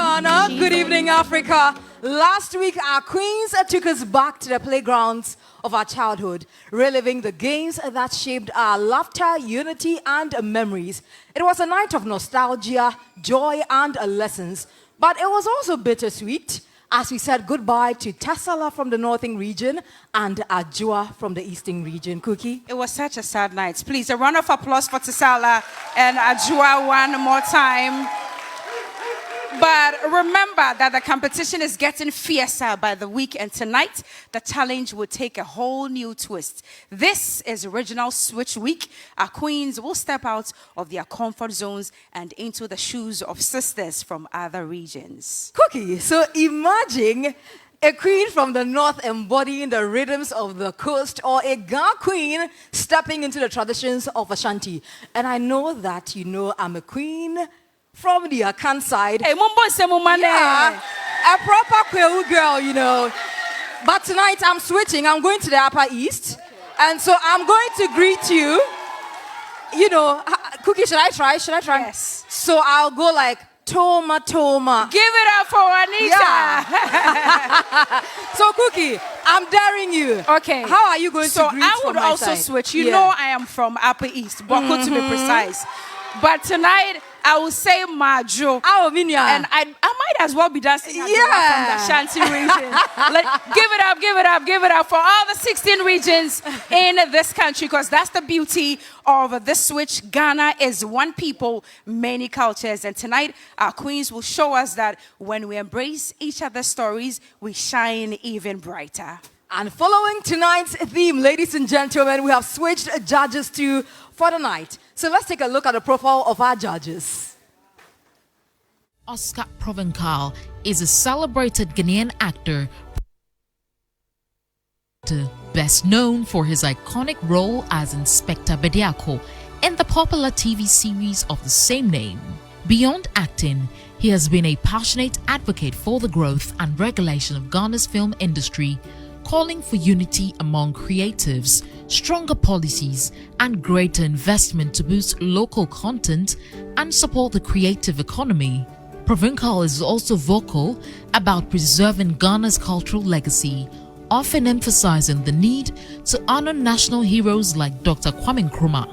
Ghana. Good evening, Africa. Last week, our queens took us back to the playgrounds of our childhood, reliving the games that shaped our laughter, unity, and memories. It was a night of nostalgia, joy, and lessons. But it was also bittersweet as we said goodbye to Tassala from the Northern region and Ajua from the Eastern region. Cookie? It was such a sad night. Please, a round of applause for Tassala and Ajua one more time. But remember that the competition is getting fiercer by the week, and tonight the challenge will take a whole new twist. This is Reginal Switch Week. Our queens will step out of their comfort zones and into the shoes of sisters from other regions. Cookie, so imagine a queen from the north embodying the rhythms of the coast, or a Ga queen stepping into the traditions of Ashanti. And I know that you know I'm a queen from the Akan side. Hey, yeah, a proper Kwewu girl, you know. But tonight I'm switching. I'm going to the Upper East. Okay. And so I'm going to greet you. You know, Cookie, should I try? Yes. So I'll go like, Toma, Toma. Give it up for Anita. Yeah. So, Cookie, I'm daring you. Okay. How are you going to greet I would from my also side? switch. You know I am from Upper East, Boko to be precise. But tonight, I will say Majo. Oh, Minya. And I might as well be dancing from the Shanti region. Give it up for all the 16 regions in this country, because that's the beauty of this switch. Ghana is one people, many cultures. And tonight, our queens will show us that when we embrace each other's stories, we shine even brighter. And following tonight's theme, ladies and gentlemen, we have switched judges to for the night. So let's take a look at the profile of our judges. Oscar Provencal is a celebrated Ghanaian actor, best known for his iconic role as Inspector Bediako in the popular TV series of the same name. Beyond acting, he has been a passionate advocate for the growth and regulation of Ghana's film industry, calling for unity among creatives, stronger policies, and greater investment to boost local content and support the creative economy. Provencal is also vocal about preserving Ghana's cultural legacy, often emphasizing the need to honor national heroes like Dr. Kwame Nkrumah.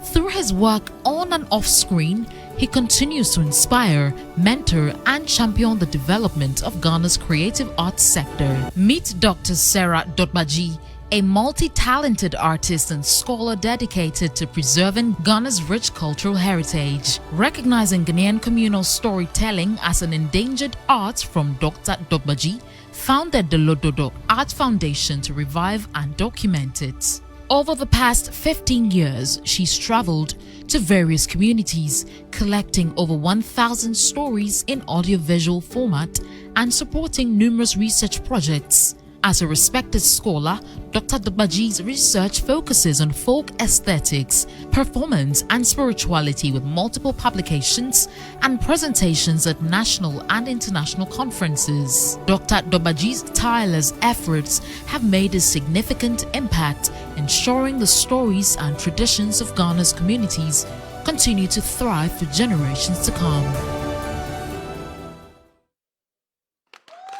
Through his work on and off screen, he continues to inspire, mentor, and champion the development of Ghana's creative arts sector. Meet Dr. Sarah Dotbaji, a multi-talented artist and scholar dedicated to preserving Ghana's rich cultural heritage. Recognizing Ghanaian communal storytelling as an endangered art from Dr. Dotbaji, founded the Lododo Art Foundation to revive and document it. Over the past 15 years, she's traveled to various communities, collecting over 1,000 stories in audiovisual format and supporting numerous research projects. As a respected scholar, Dr. Dotbaji's research focuses on folk aesthetics, performance, and spirituality, with multiple publications and presentations at national and international conferences. Dr. Dotbaji's tireless efforts have made a significant impact, ensuring the stories and traditions of Ghana's communities continue to thrive for generations to come.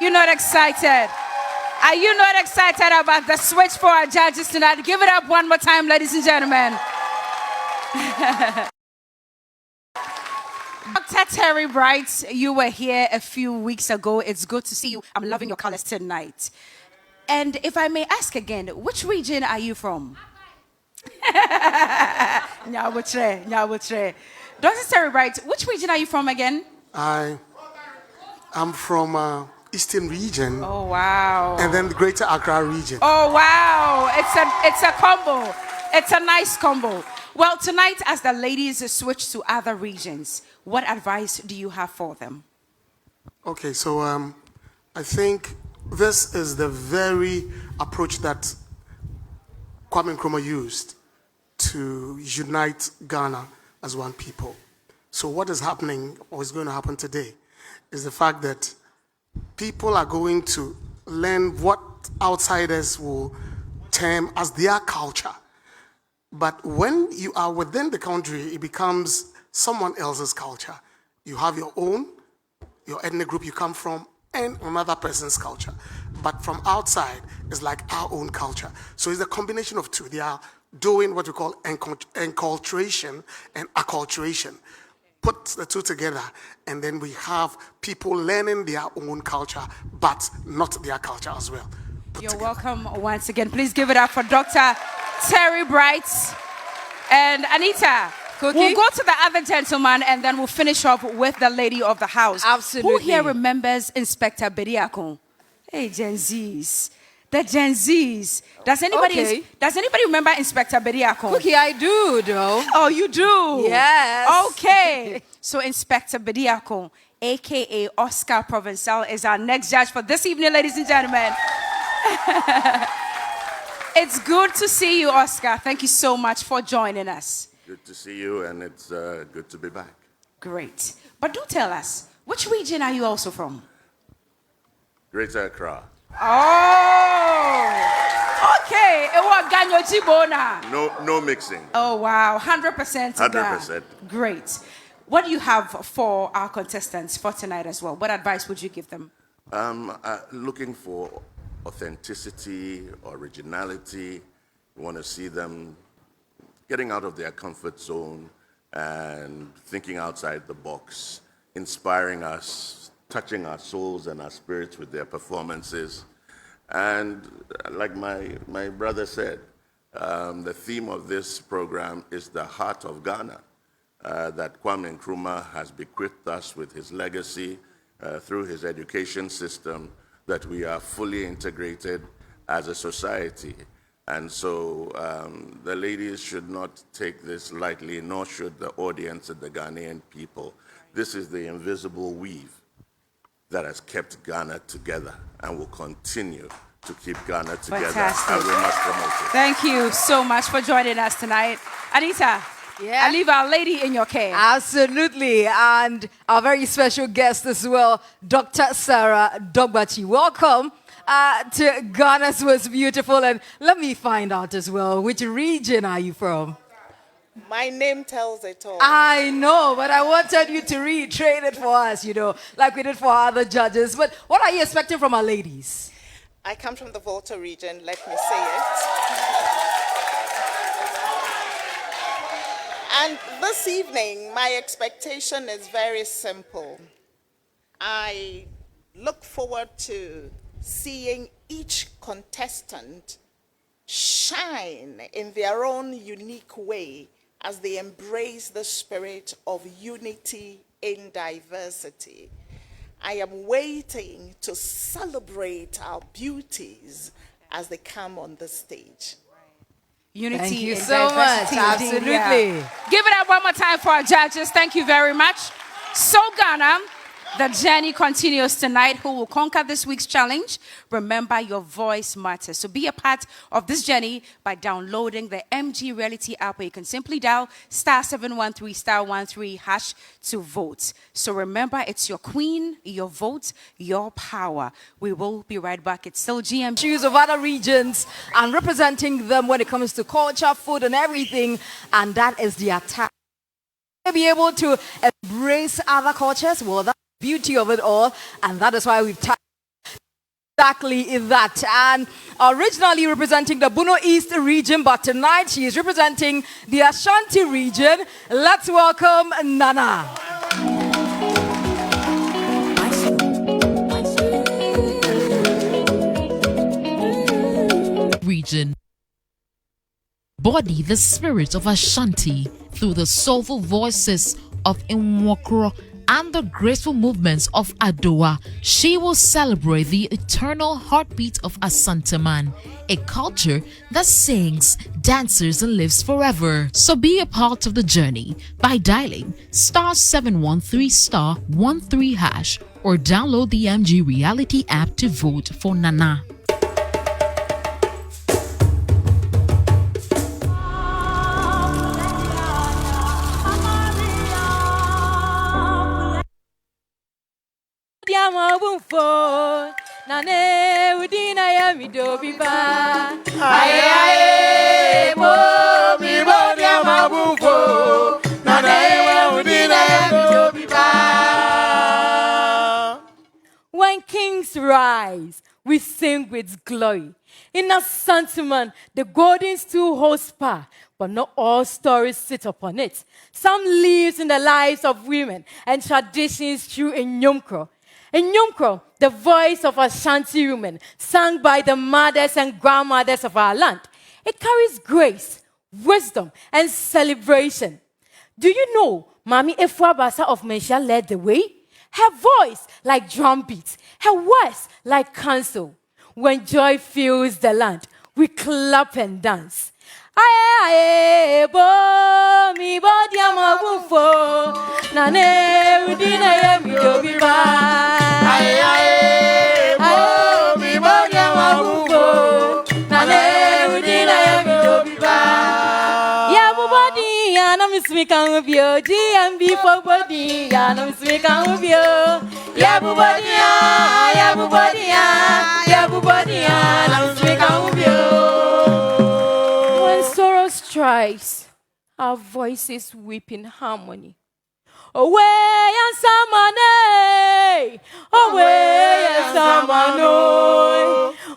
You're not excited? Are you not excited about the switch for our judges tonight? Give it up one more time, ladies and gentlemen. Dr. Terry Bright, you were here a few weeks ago. It's good to see you. I'm loving your colors tonight. And if I may ask again, which region are you from? Nyawotre. Dr. Terry Bright, which region are you from again? I'm from Eastern region. Oh wow! And then the Greater Accra region. Oh wow! It's a combo. It's a nice combo. Well, tonight, as the ladies switch to other regions, what advice do you have for them? Okay, so I think this is the very approach that Kwame Nkrumah used to unite Ghana as one people. So what is happening, or is going to happen today, is the fact that people are going to learn what outsiders will term as their culture. But when you are within the country, it becomes someone else's culture. You have your own your ethnic group you come from, and another person's culture. But from outside, it's like our own culture. So it's a combination of two. They are doing what we call enculturation and acculturation. Put the two together, and then we have people learning their own culture, but not their culture as well. You're welcome once again. Please give it up for Dr. Terry Bright and Anita. Cookie? We'll go to the other gentleman and then we'll finish up with the lady of the house. Absolutely. Who here remembers Inspector Bediako? Hey, Gen Zs. The Gen Zs. Does anybody remember Inspector Bediako? Cookie, I do, though. Oh, you do? Yes. Okay. So Inspector Bediako, a.k.a. Oscar Provençal, is our next judge for this evening, ladies and gentlemen. It's good to see you, Oscar. Thank you so much for joining us. Good to see you, and it's good to be back. Great. But do tell us, which region are you also from? Greater Accra. Oh, okay. It was Ganyo Jibona. No mixing. Oh, wow. 100% to 100%. Great. What do you have for our contestants for tonight as well? What advice would you give them? Looking for authenticity, originality. We want to see them getting out of their comfort zone and thinking outside the box, inspiring us, touching our souls and our spirits with their performances. And like my brother said, the theme of this program is the heart of Ghana, that Kwame Nkrumah has bequeathed us with his legacy through his education system, that we are fully integrated as a society. And so the ladies should not take this lightly, nor should the audience and the Ghanaian people. This is the invisible weave that has kept Ghana together and will continue to keep Ghana together. Fantastic. And we must promote it. Thank you so much for joining us tonight. Anita, Yeah. I leave our lady in your care. Absolutely. And our very special guest as well, Dr. Sarah Dogbachi. Welcome to Ghana's Most Beautiful. And let me find out as well, which region are you from? My name tells it all. I know, but I wanted you to retrain it for us, like we did for our other judges. But what are you expecting from our ladies? I come from the Volta region, let me say it. And this evening, my expectation is very simple. I look forward to seeing each contestant shine in their own unique way as they embrace the spirit of unity in diversity. I am waiting to celebrate our beauties as they come on the stage. Unity Thank you in so much. diversity, indeed, Absolutely. yeah. Give it up one more time for our judges. Thank you very much. So Ghana, the journey continues tonight. Who will conquer this week's challenge? Remember, your voice matters. So be a part of this journey by downloading the MG Reality app, where you can simply dial *713*13# to vote. So remember, it's your queen, your vote, your power. We will be right back. It's still GM. Choose of other regions and representing them when it comes to culture, food, and everything. And that is the attack. Be able to embrace other cultures. Well, that's the beauty of it all. And that is why we've touched exactly that. And originally representing the Buno East region, but tonight she is representing the Ashanti region. Let's welcome Nana. Region. Body the spirit of Ashanti through the soulful voices of Nwokro and the graceful movements of Adoa. She will celebrate the eternal heartbeat of Asanteman, a culture that sings, dances, and lives forever. So be a part of the journey by dialing *713*13# or download the MG Reality app to vote for Nana. when kings rise, we sing with glory. In a sentiment, the golden stool holds power, but not all stories sit upon it. Some lives in the lives of women and traditions through Enyomkro. Enyomkro, the voice of Ashanti women, sung by the mothers and grandmothers of our land. It carries grace, wisdom, and celebration. Do you know Mami Efuabasa of Mensha led the way? Her voice like drum beats, her words like counsel. When joy fills the land, we clap and dance. Aye, aye, bo, mi body amagufo, nane udina yemi dobiba. Aye, aye, bo, mi body amagufo, nane udina yemi dobiba. Ya body, anam smika ubio, GMB for body, anam smika ubio. Ya body, anam smika ubio. When sorrow strikes, our voices weep in harmony. Away and samane, away and samano.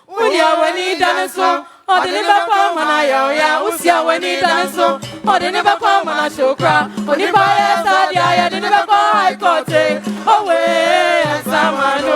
When you done so, or the never come on a ya, Usia when you done so, or the never come on a shokra, or the buyer sadia, the never come I caught it. Away and samano.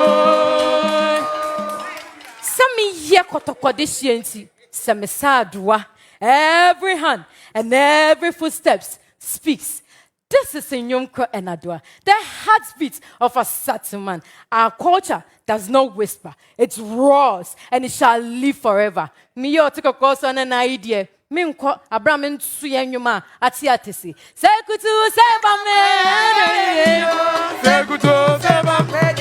Some ye kotokodishiensi, some sadwa. Every hand and every footsteps speaks. This is Enyomkro and Adwa, the heartbeat of a certain man. Our culture does not whisper, it roars and it shall live forever. Me yo take a course on an idea. Minko Abramin Suyenyuma Atiatisi. Sekutu Sebame. Sekutu Sebame.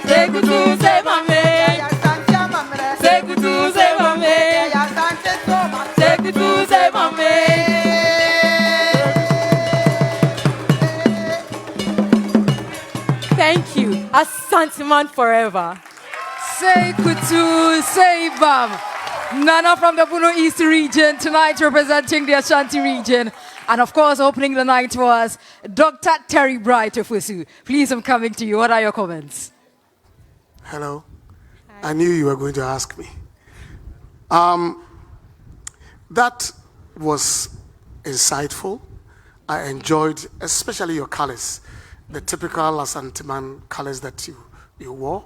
Sekutu Sebame. Sekutu Sebame. Sekutu Sebame. Thank you. Asante man forever. Say Kutu, say Bam. Nana from the Puno East region, tonight representing the Ashanti region. And of course, opening the night was Dr. Terry Bright of Fusu. Please, I'm coming to you. What are your comments? Hello. Hi. I knew you were going to ask me. That was insightful. I enjoyed, especially your colors, the typical Asanteman colors that you wore.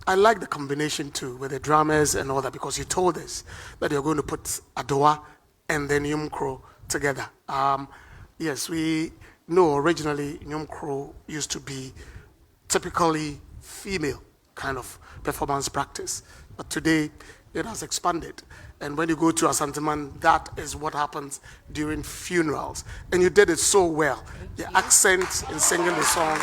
I like the combination too with the drummers and all that, because you told us that you're going to put Adoa and then Enyomkro together. Yes, we know originally Enyomkro used to be typically female kind of performance practice, but today it has expanded. And when you go to Asanteman, that is what happens during funerals. And you did it so well. The accent in singing the song,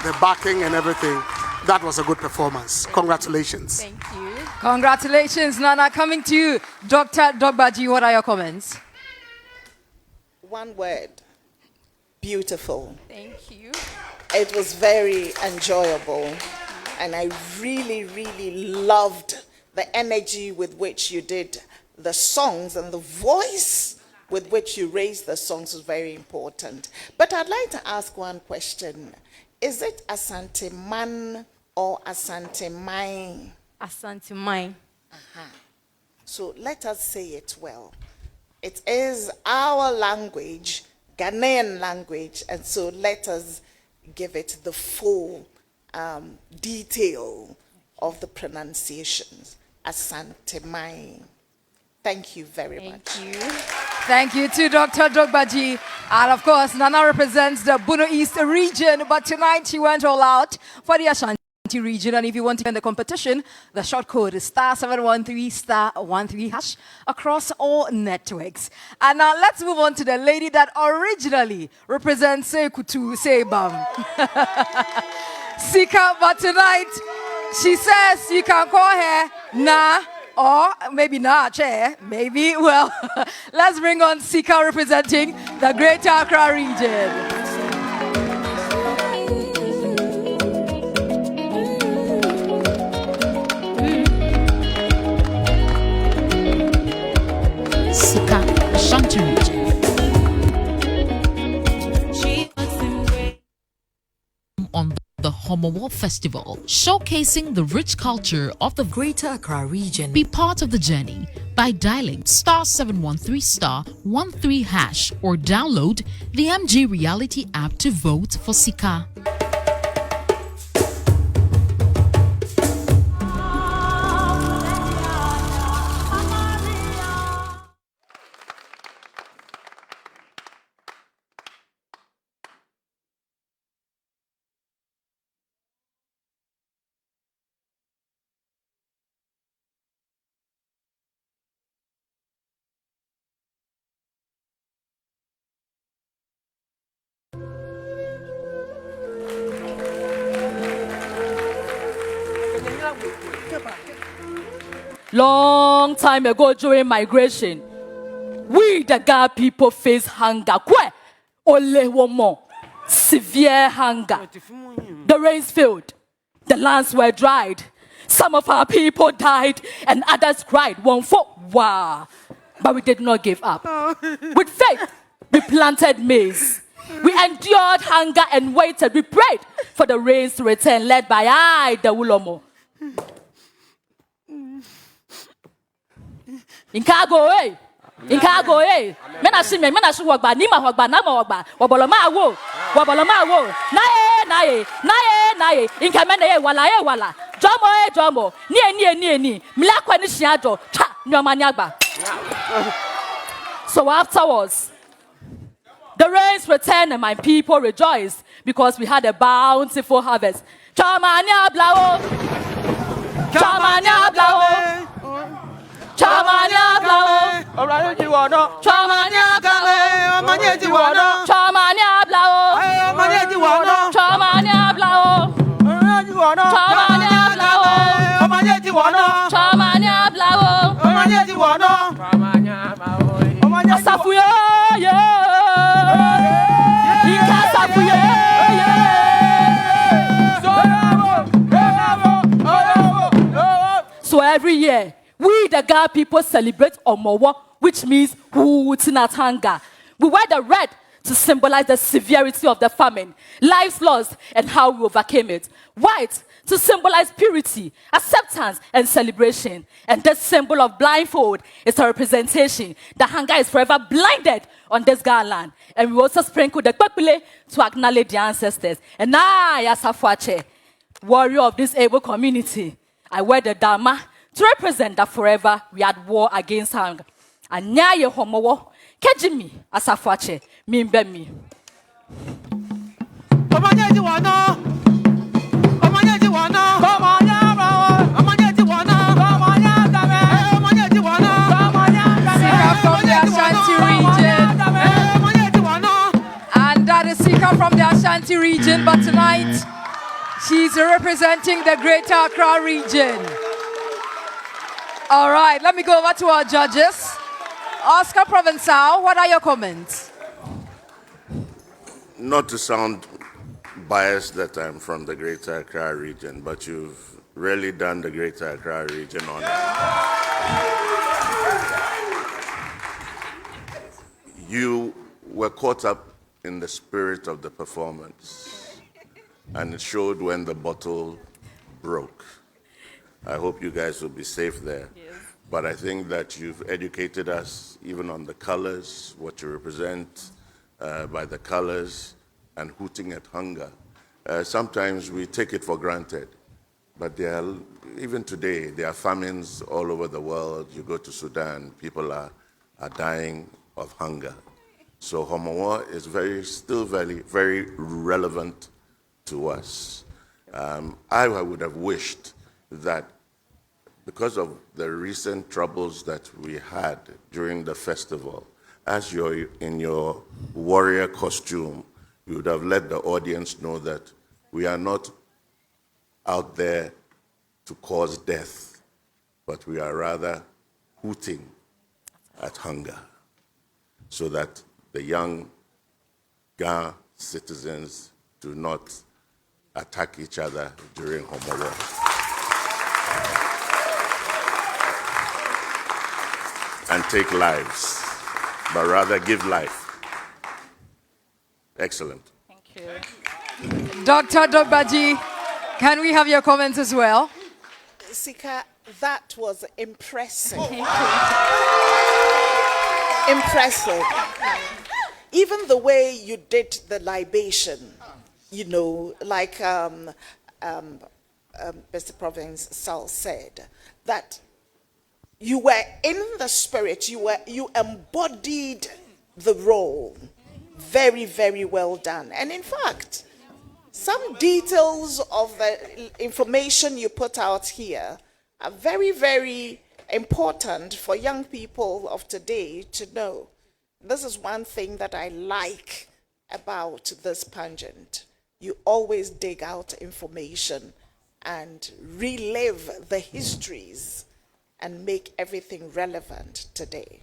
the backing and everything, that was a good performance. Congratulations. Thank you. Congratulations, Nana. Coming to you, Dr. Dogbaji, what are your comments? One word, beautiful. Thank you. It was very enjoyable. And I really, really loved the energy with which you did the songs, and the voice with which you raised the songs was very important. But I'd like to ask one question. Is it Asante Man or Asante Mai? Asante Mai. So let us say it well. It is our language, Ghanaian language, and so let us give it the full detail of the pronunciations. Asante Mai. Thank you very much. Thank you. Thank you to Dr. Dogbaji. And of course, Nana represents the Buno East region, but tonight she went all out for the Ashanti region. And if you want to win the competition, the short code is *713*13# across all networks. And now let's move on to the lady that originally represents Sekutu Sebam. Sika, but tonight she says you can call her Na, or maybe Na Chair, maybe. Well, let's bring on Sika representing the Greater Accra region. Sika, Ashanti region. She was embraced. perform on the Homowo Festival, showcasing the rich culture of the Greater Accra region. Be part of the journey by dialing *713*13# or download the MG Reality app to vote for Sika. Long time ago during migration, we the Ga people faced hunger. Only one more. Severe hunger. The rains failed. The lands were dried. Some of our people died and others cried. One for wow. But we did not give up. With faith, we planted maize. We endured hunger and waited. We prayed for the rains to return, led by I, the Ulomo. In cargo, eh? In cargo, eh? Mena shi wagba, nima wagba, nama wagba, waboloma wo, nae, in kamene wala, jomo, nie, milakwa ni shiado, cha, nyomanyagba. So afterwards, the rains returned and my people rejoiced because we had a bountiful harvest. Chamanya blao. Chamanya blao. Chamanya blao. Chamanya blao. Chamanya blao. Chamanya blao. Chamanya blao. Asafuye, So every year, we the Ga people celebrate Omowo, which means Hutinatanga. We wear the red to symbolize the severity of the famine, lives lost, and how we overcame it. White to symbolize purity, acceptance, and celebration. And this symbol of blindfold is a representation that hunger is forever blinded on this Ga land. And we also sprinkle the kwekule to acknowledge the ancestors. And I, as Afuache, warrior of this able community, I wear the Dharma to represent that forever we had war against hunger. And nyaye homowo, kejimi, as Afuache, mimbe mi. From the Ashanti region, but tonight she's representing the Greater Accra region. All right, let me go over to our judges. Oscar Provençal, what are your comments? Not to sound biased that I'm from the Greater Accra region, but you've really done the Greater Accra region honor. You were caught up in the spirit of the performance, and it showed when the bottle broke. I hope you guys will be safe there. Yes. But I think that you've educated us even on the colors, what you represent by the colors, and hooting at hunger. Sometimes we take it for granted, but even today, there are famines all over the world. You go to Sudan, people are dying of hunger. So Homowo is still very relevant to us. I would have wished that because of the recent troubles that we had during the festival, as you're in your warrior costume, you would have let the audience know that we are not out there to cause death, but we are rather hooting at hunger, so that the young Ga citizens do not attack each other during Homowo. And take lives, but rather give life. Excellent. Thank you. Dr. Dogbaji, can we have your comments as well? Sika, that was impressive. Impressive. Even the way you did the libation, like Mr. Province Sal said, that you were in the spirit, you embodied the role. Very, very well done. And in fact, some details of the information you put out here are very, very important for young people of today to know. This is one thing that I like about this pageant. You always dig out information and relive the histories and make everything relevant today.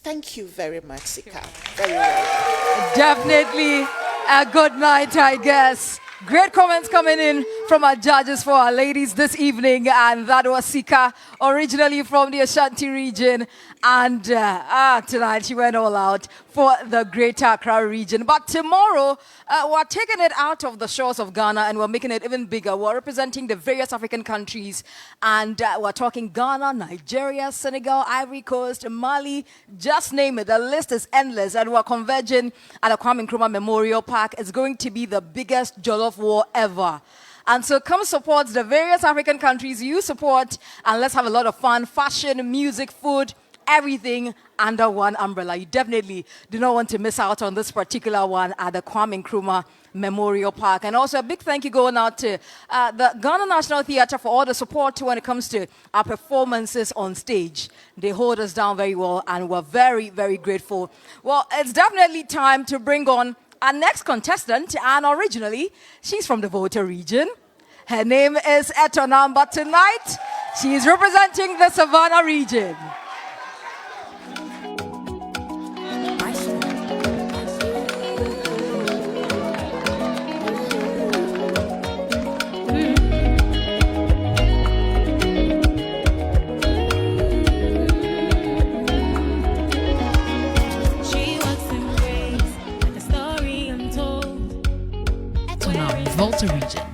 Thank you very much, Sika. Very well. Definitely a good night, I guess. Great comments coming in from our judges for our ladies this evening, and that was Sika, originally from the Ashanti region, and tonight she went all out for the Greater Accra region. But tomorrow, we're taking it out of the shores of Ghana and we're making it even bigger. We're representing the various African countries, and we're talking Ghana, Nigeria, Senegal, Ivory Coast, Mali, just name it. The list is endless, and we're converging at the Kwame Nkrumah Memorial Park. It's going to be the biggest Jollof war ever. And so come support the various African countries you support, and let's have a lot of fun. Fashion, music, food, everything under one umbrella. You definitely do not want to miss out on this particular one at the Kwame Nkrumah Memorial Park. And also a big thank you going out to the Ghana National Theatre for all the support when it comes to our performances on stage. They hold us down very well, and we're very, very grateful. Well, it's definitely time to bring on our next contestant, and originally, she's from the Volta region. Her name is Etonam, but tonight, she is representing the Savannah region. Volta region.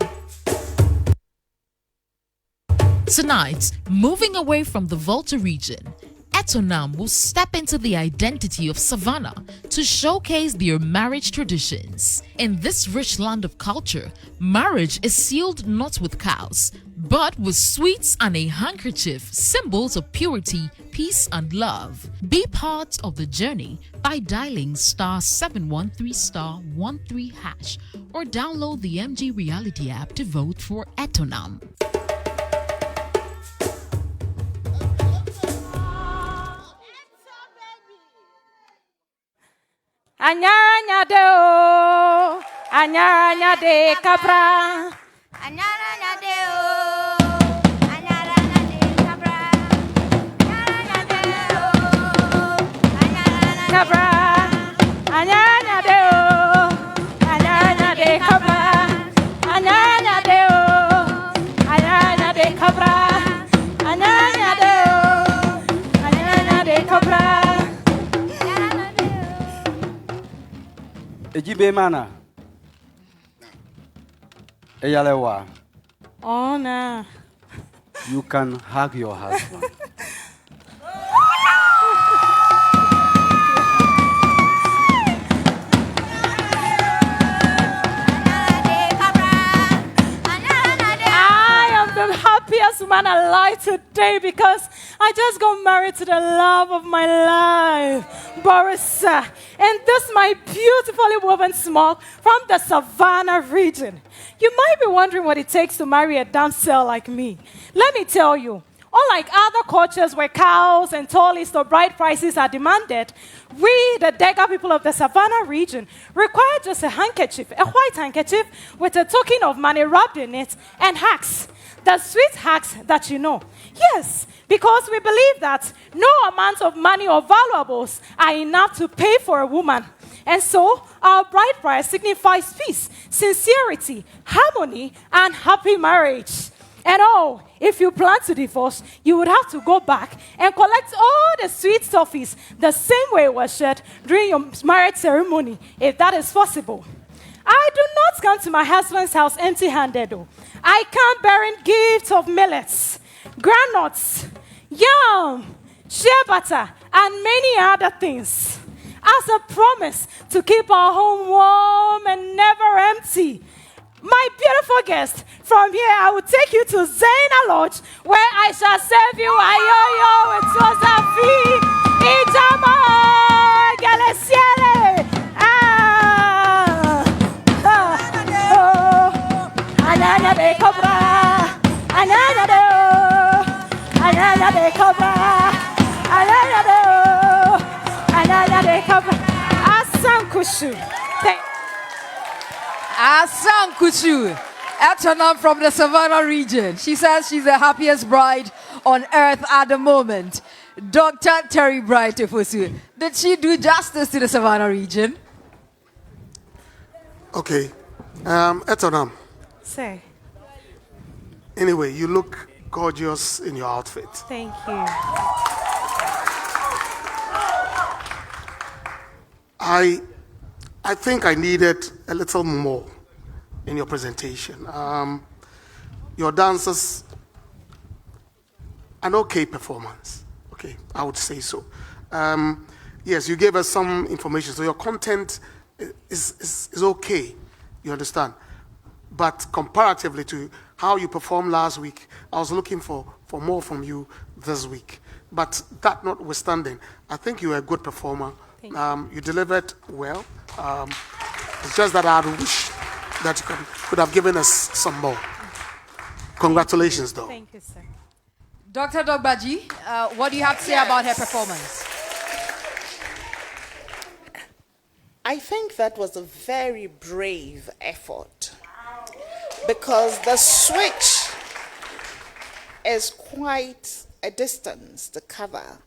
Tonight, moving away from the Volta region, Etonam will step into the identity of Savannah to showcase their marriage traditions. In this rich land of culture, marriage is sealed not with cows, but with sweets and a handkerchief, symbols of purity, peace and love. Be part of the journey by dialing *713*13# or download the MG Reality app to vote for Etonam. Anyara de o, anyara de cabra, Anyara de o, anyara de cabra, anyara de o, cabra, anyara de o, anyara de cabra, anyara de o, anyara de cabra, anyara de o, anyara de cabra. Ejibe mana. Eyalewa. Oh, no. You can hug your husband. I am the happiest woman alive today because I just got married to the love of my life, Borisa. And this my beautifully woven smock from the Savannah region. You might be wondering what it takes to marry a damsel like me. Let me tell you, unlike other cultures where cows and tallest or bride prices are demanded, we, the Dega people of the Savannah region, require just a handkerchief, a white handkerchief with a token of money wrapped in it, and hacks, the sweet hacks that you know. Yes, because we believe that no amount of money or valuables are enough to pay for a woman. And so, our bride price signifies peace, sincerity, harmony, and happy marriage. And oh, if you plan to divorce, you would have to go back and collect all the sweet toffees the same way it was shared during your marriage ceremony, if that is possible. I do not come to my husband's house empty-handed. I come bearing gifts of millets, granules, yam, shea butter, and many other things, as a promise to keep our home warm and never empty. My beautiful guest, from here I will take you to Zena Lodge, where I shall serve you ayoyo with Tozafi, Ijama, Galesiele. Anana de cobra, anana de cobra, anana de cobra. Asankushu. Asankuchu, Etonam from the Savannah region. She says she's the happiest bride on earth at the moment. Dr. Terry Bright Efosu, did she do justice to the Savannah region? Okay. Etonam. Say, Anyway, you look gorgeous in your outfit. thank you. I think I needed a little more in your presentation. Your dancers, an okay performance. Okay, I would say so. Yes, you gave us some information, so your content is okay. You understand? But comparatively to how you performed last week, I was looking for more from you this week. But that notwithstanding, I think you were a good performer. You delivered well. It's just that I wish that you could have given us some more. Congratulations, though. Thank you, sir. Dr. Dogbaji, what do you have to say about her performance? I think that was a very brave effort because the switch is quite a distance to cover,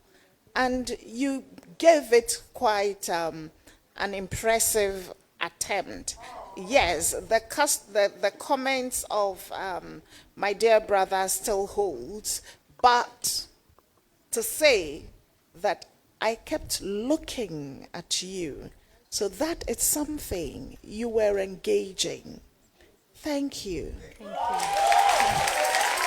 and you gave it quite an impressive attempt. Yes, the comments of my dear brother still holds, but to say that I kept looking at you, so that is something you were engaging. Thank you.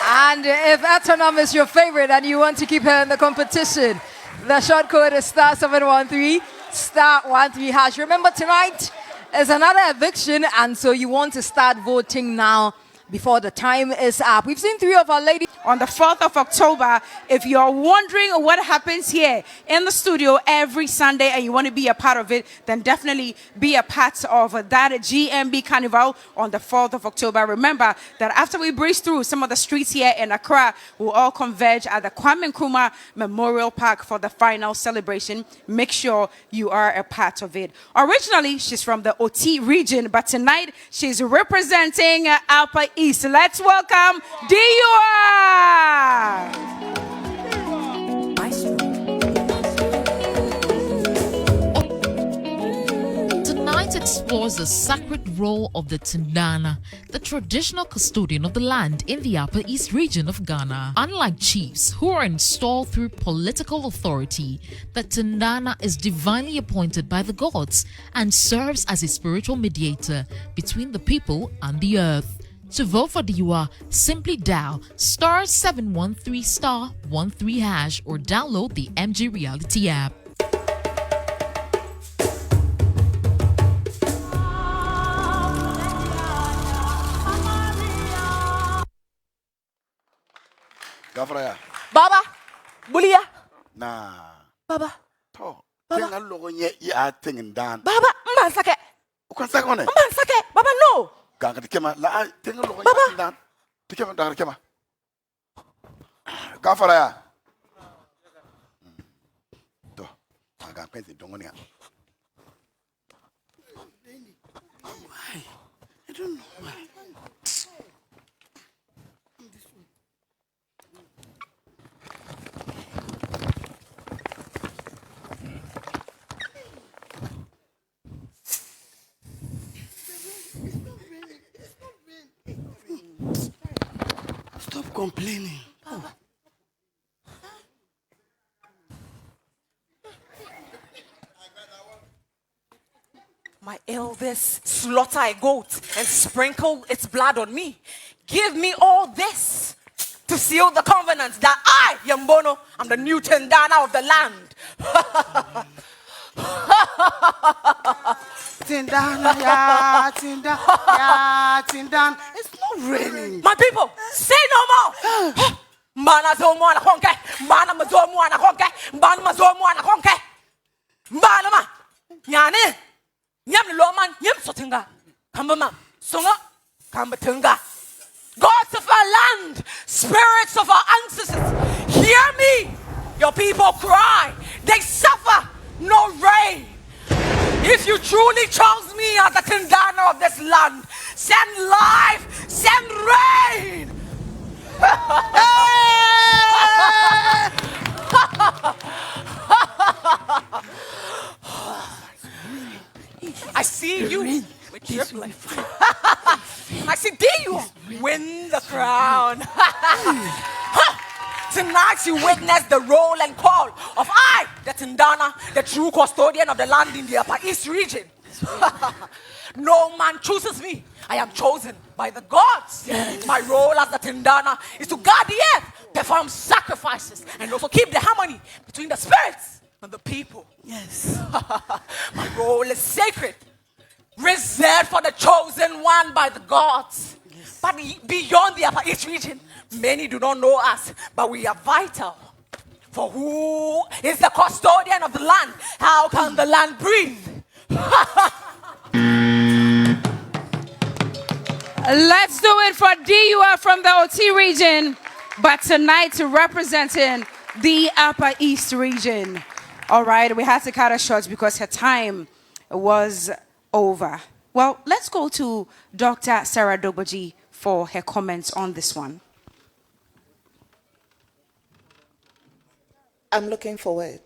And if Etonam is your favorite and you want to keep her in the competition, the short code is *713 *13#. Remember, tonight is another eviction, and so you want to start voting now before the time is up. We've seen 3 of our ladies. On the 4th of October, if you're wondering what happens here in the studio every Sunday and you want to be a part of it, then definitely be a part of that GMB Carnival on the 4th of October. Remember that after we breeze through some of the streets here in Accra, we'll all converge at the Kwame Nkrumah Memorial Park for the final celebration. Make sure you are a part of it. Originally, she's from the OT region, but tonight she's representing Upper East. Let's welcome DUR! Tonight explores the sacred role of the Tindana, the traditional custodian of the land in the Upper East region of Ghana. Unlike chiefs who are installed through political authority, the Tindana is divinely appointed by the gods and serves as a spiritual mediator between the people and the earth. To vote for DUR, simply dial *713*13# or download the MG Reality app. Gafraya. Baba, Bulia, Nah. Baba, To. Tenga logo nye ya tengen dan. Baba, Mansake, Ukon sakone. Mansake, Baba, no. Ganga tikema la tenga logo Baba. ya dan. Tikema dan tikema. Gafraya. To. Aga pensi dongonia. Why? I don't know why. Stop complaining. Oh. My kill this, slaughter a goat, and sprinkle its blood on me. Give me all this to seal the covenant that I, Yambono, am the new Tendana of the land. Tindana, ya, Tindan. It's not raining. My people, say no more. Mana zomuana honke, mana mazomuana honke, mana mazomuana honke. Mana ma, nyane, nyam loman, nyam sotinga, kambama, songa, kambatunga. Gods of our land, spirits of our ancestors, hear me. Your people cry, they suffer no rain. If you truly chose me as the Tindana of this land, send life, send rain. I see you with your life. I see you win the crown. Tonight you witness the roll and call of I, the Tindana, the true custodian of the land in the Upper East region. No man chooses me. I am chosen by the gods. Yes. My role as the Tindana is to guard the earth, perform sacrifices, and also keep the harmony between the spirits and the people. Yes. My role is sacred, reserved for the chosen one by the gods. Yes. But beyond the Upper East region, many do not know us, but we are vital. For who is the custodian of the land? How can the land breathe? Let's do it for DUR from the OT region, but tonight representing the Upper East region. All right, we had to cut her short because her time was over. Well, let's go to Dr. Sarah Doboji for her comments on this one. I'm looking forward.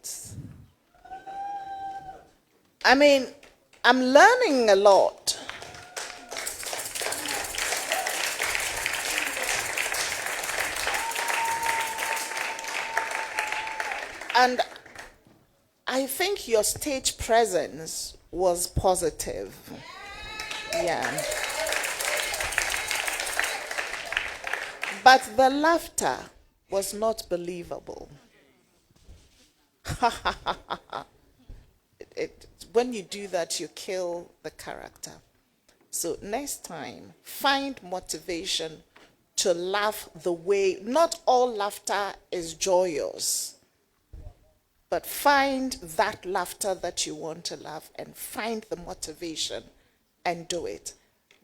I mean, I'm learning a lot. And I think your stage presence was positive. Yeah. But the laughter was not believable. When you do that, you kill the character. So next time, find motivation to laugh the way, not all laughter is joyous, but find that laughter that you want to laugh and find the motivation and do it.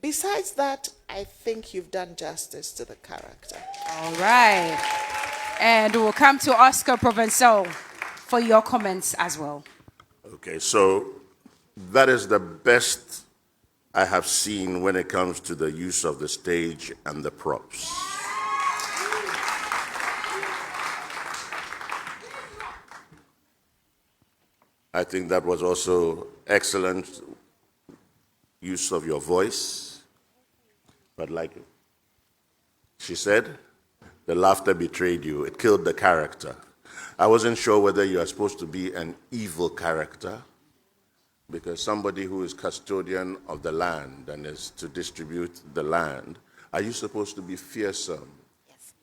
Besides that, I think you've done justice to the character. All right. And we'll come to Oscar Provençal for your comments as well. Okay, so that is the best I have seen when it comes to the use of the stage and the props. I think that was also excellent use of your voice. But like she said, the laughter betrayed you. It killed the character. I wasn't sure whether you are supposed to be an evil character, because somebody who is custodian of the land and is to distribute the land, are you supposed to be fearsome? Yes.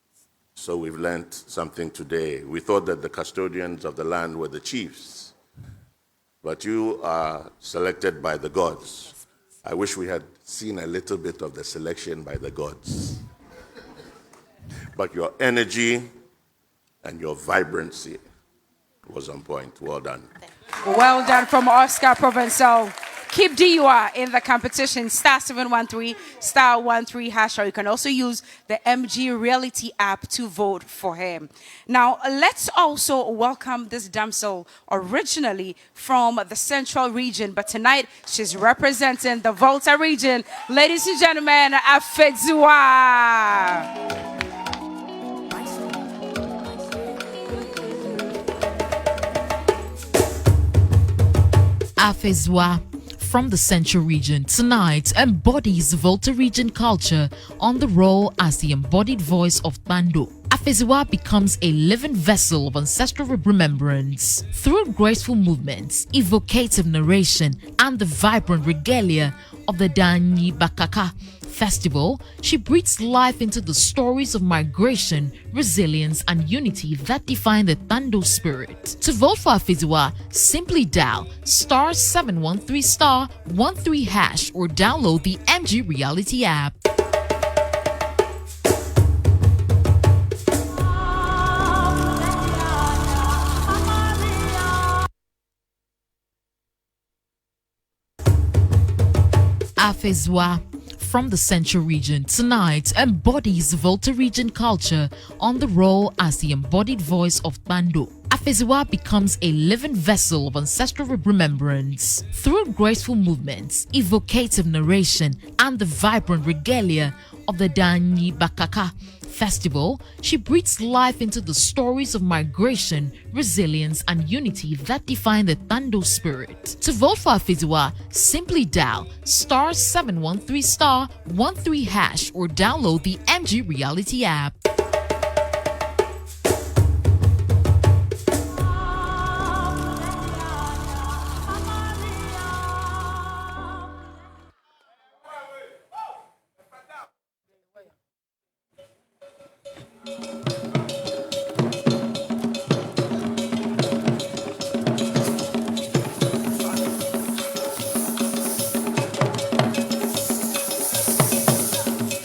So we've learned something today. We thought that the custodians of the land were the chiefs, but you are selected by the gods. I wish we had seen a little bit of the selection by the gods. But your energy and your vibrancy was on point. Well done. Well done from Oscar Provençal. Keep DUR in the competition. *713, *13#. Or you can also use the MG Reality app to vote for him. Now, let's also welcome this damsel originally from the Central region, but tonight she's representing the Volta region. Ladies and gentlemen, Afedzua. Afezwa from the Central Region tonight embodies Volta region culture on the role as the embodied voice of Bando. Afeziwa becomes a living vessel of ancestral remembrance. Through graceful movements, evocative narration, and the vibrant regalia of the Danyi Bakaka festival, she breathes life into the stories of migration, resilience, and unity that define the Tando spirit. To vote for Afeziwa, simply dial *713*13# or download the MG Reality app. Afeziwa from the Central Region tonight embodies Volta region culture on the role as the embodied voice of Bando. Afeziwa becomes a living vessel of ancestral remembrance. Through graceful movements, evocative narration, and the vibrant regalia of the Danyi Bakaka festival, she breathes life into the stories of migration, resilience, and unity that define the Tando spirit. To vote for Afeziwa, simply dial *713*13# or download the MG Reality app.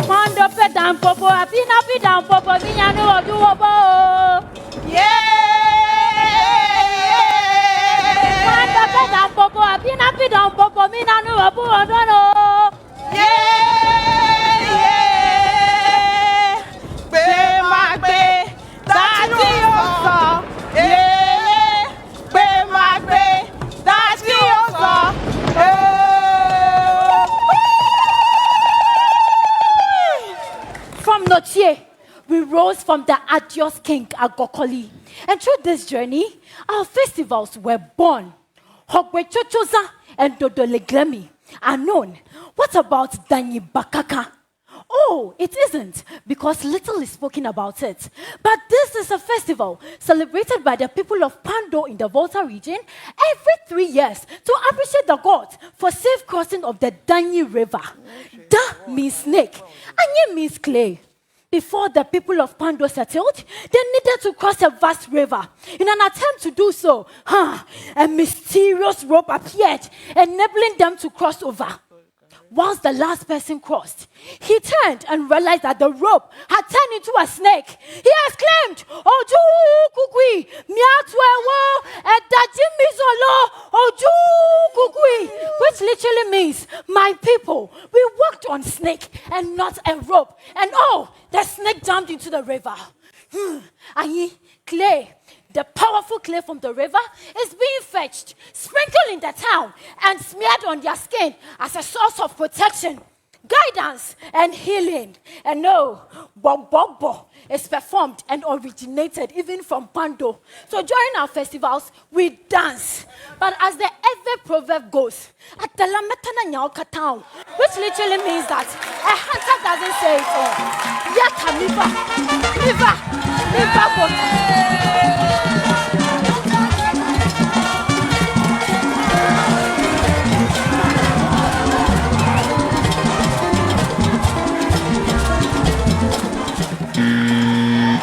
Mando pedam popo, apina pedam popo, vinyano odu obo. Mando pedam popo, apina pedam popo, vinyano obu odono. From Notie, we rose from the Adios King Agokoli. And through this journey, our festivals were born. Hogwe Chochoza and Dodoleglemi are known. What about Danyi Bakaka? Oh, it isn't, because little is spoken about it. But this is a festival celebrated by the people of Pando in the Volta region every 3 years to appreciate the gods for safe crossing of the Danyi River. Da means snake, Anye means clay. Before the people of Pando settled, they needed to cross a vast river. In an attempt to do so, a mysterious rope appeared, enabling them to cross over. Once the last person crossed, he turned and realized that the rope had turned into a snake. He exclaimed, "Oju kukui, miatwewo, edajimizolo, oju kukui," which literally means, "My people, we walked on snake and not a rope." And oh, the snake jumped into the river. Clay. The powerful clay from the river is being fetched, sprinkled in the town, and smeared on their skin as a source of protection, guidance, and healing. And no, Bobo is performed and originated even from Pando. So during our festivals, we dance. But as the ever proverb goes, "Atalametana nyauka town," which literally means that a hunter doesn't say it all. Yata liva.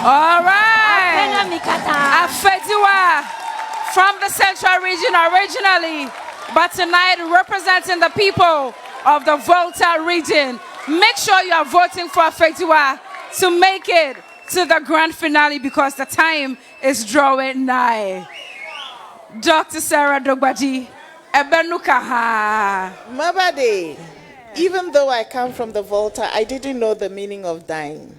All right. Afeziwa from the Central Region originally, but tonight representing the people of the Volta region. Make sure you are voting for Afeziwa to make it to the grand finale because the time is drawing nigh. Dr. Sarah Dogbaji, Ebenukaha. Mabade, even though I come from the Volta, I didn't know the meaning of dying.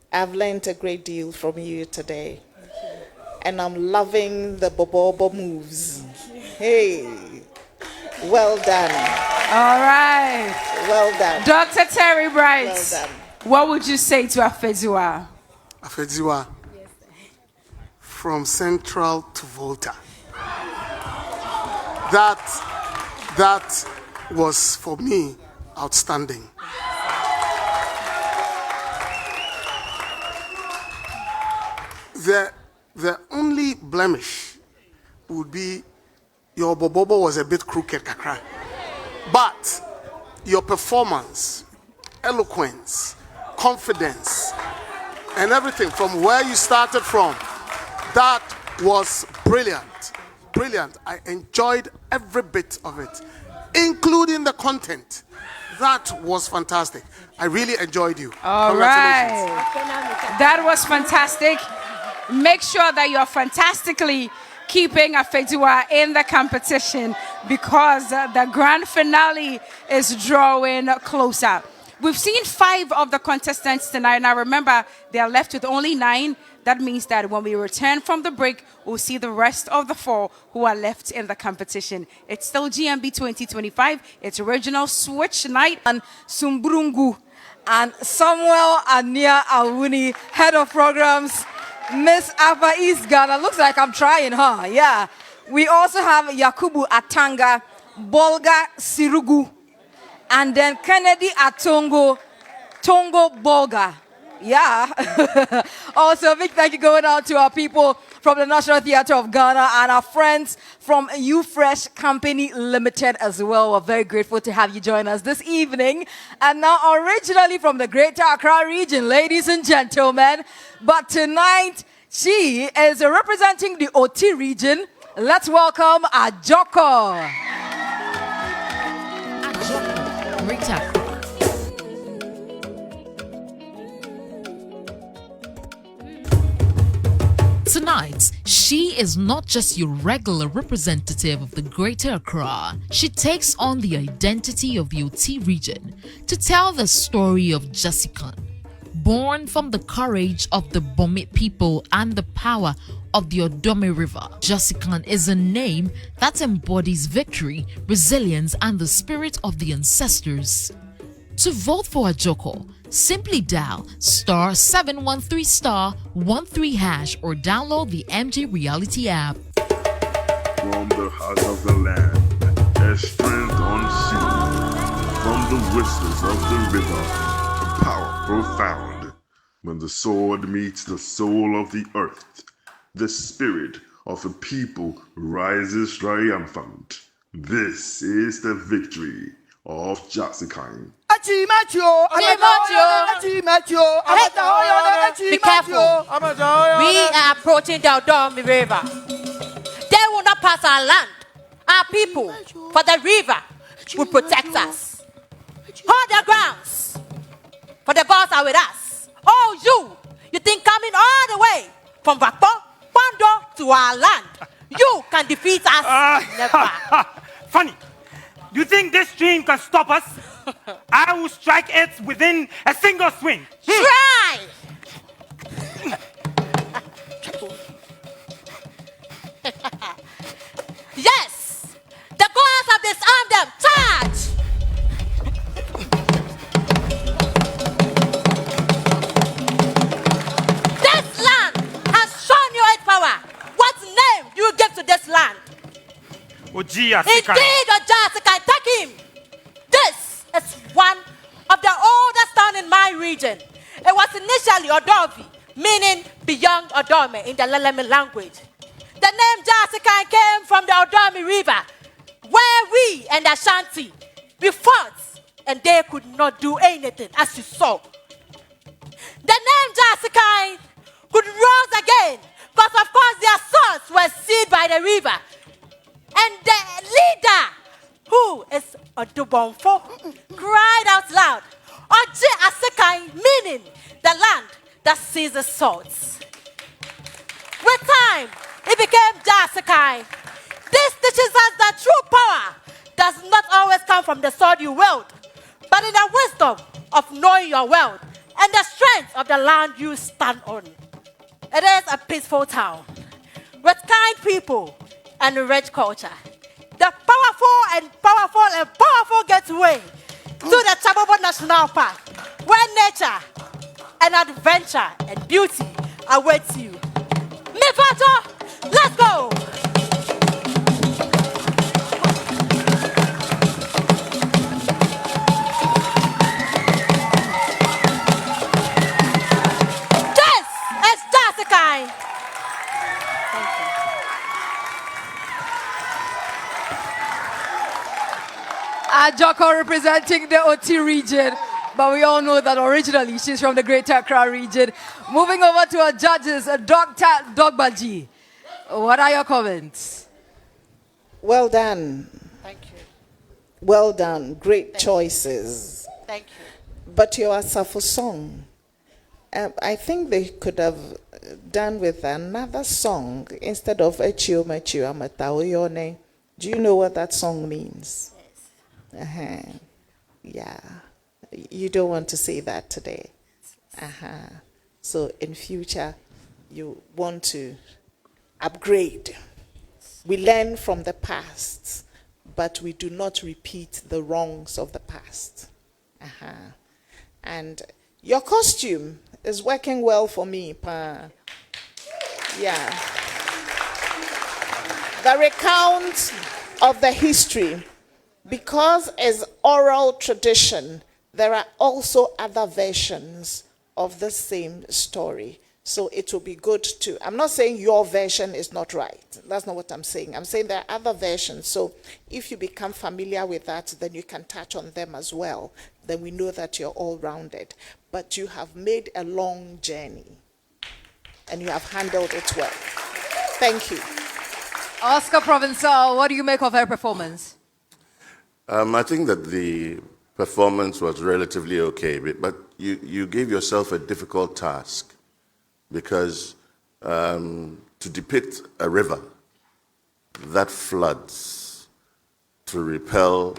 I've learned a great deal from you today. And I'm loving the bobo moves. Hey, well done. All right. Well done. Dr. Terry Bright, Well done. what would you say to Afeziwa? Afeziwa, from Central to Volta. That That was, for me, outstanding. The only blemish would be your bobobo was a bit crooked, kakra. But your performance, eloquence, confidence, and everything from where you started from, that was brilliant. Brilliant. I enjoyed every bit of it, including the content. That was fantastic. I really enjoyed you. All Congratulations. right. That was fantastic. Make sure that you're fantastically keeping Afedua in the competition because the grand finale is drawing closer. We've seen 5 of the contestants tonight. Now remember, they are left with only 9. That means that when we return from the break, we'll see the rest of the 4 who are left in the competition. It's still GMB 2025. It's original Switch Night. And Sumbrungu and Samuel Ania Awuni, head of programs, Miss Ava East Ghana. Looks like I'm trying, huh? Yeah. We also have Yakubu Atanga, Bolga Sirugu, and then Kennedy Atongo, Tongo Bolga. Yeah. Also, a big thank you going out to our people from the National Theatre of Ghana and our friends from U Fresh Company Limited as well. We're very grateful to have you join us this evening. And now, originally from the Greater Accra region, ladies and gentlemen, but tonight she is representing the OT region. Let's welcome Ajoko. Ajoko, Greater. Tonight, she is not just your regular representative of the Greater Accra. She takes on the identity of the OT region to tell the story of Jessica. Born from the courage of the Bomit people and the power of the Odome River, Jessica is a name that embodies victory, resilience, and the spirit of the ancestors. To vote for Ajoko, simply dial *713*13# or download the MJ Reality app. From the heart of the land, there's strength unseen. From the whistles of the river, a power profound. When the sword meets the soul of the earth, the spirit of a people rises triumphant. This is the victory of Jessica. Be careful. We are approaching the Odome River. They will not pass our land, our people, for the river will protect us. Hold the grounds, for the gods are with us. Oh, you think coming all the way from Vakpo, Kwando to our land, you can defeat us? Never. Funny. Do you think this stream can stop us? I will strike it within a single swing. Try! Yes! The gods have disarmed them. Charge! This land has shown you its power. What name do you give to this land? Indeed, Ojasikai, take him. This is one of the oldest towns in my region. It was initially Odovi, meaning beyond Odome in the Leleme language. The name Jasikai came from the Odome River, where we and Ashanti, we fought, and they could not do anything, as you saw. The name Jasikai could rise again, because of course their swords were seized by the river. And the leader, who is Odubonfo, cried out loud, Oje Asekai, meaning the land that seizes swords. With time, it became Jasikai. This teaches us that true power does not always come from the sword you wield, but in the wisdom of knowing your world and the strength of the land you stand on. It is a peaceful town with kind people and rich culture. The powerful gateway to the Chabobo National Park, where nature and adventure and beauty awaits you. Mifato, let's go! Ajoko representing the OT region. But we all know that originally she's from the Greater Accra region. Moving over to our judges, Dr. Dogbaji. What are your comments? Well done. Thank you. Well done. Great choices. Thank you. But your Asafo song, I think they could have done with another song instead of Echio Mechio Amataoyone. Do you know what that song means? Yes. Uh-huh. Yeah. You don't want to say that today. Uh-huh. So in future, you want to upgrade. We learn from the past, but we do not repeat the wrongs of the past. Uh-huh. And your costume is working well for me, Pa. Yeah. The recount of the history, because it's oral tradition, there are also other versions of the same story. So it will be good to, I'm not saying your version is not right. That's not what I'm saying. I'm saying there are other versions. So if you become familiar with that, then you can touch on them as well. Then we know that you're all rounded. But you have made a long journey and you have handled it well. Thank you. Oscar Provençal, what do you make of her performance? I think that the performance was relatively okay, but you gave yourself a difficult task because to depict a river that floods to repel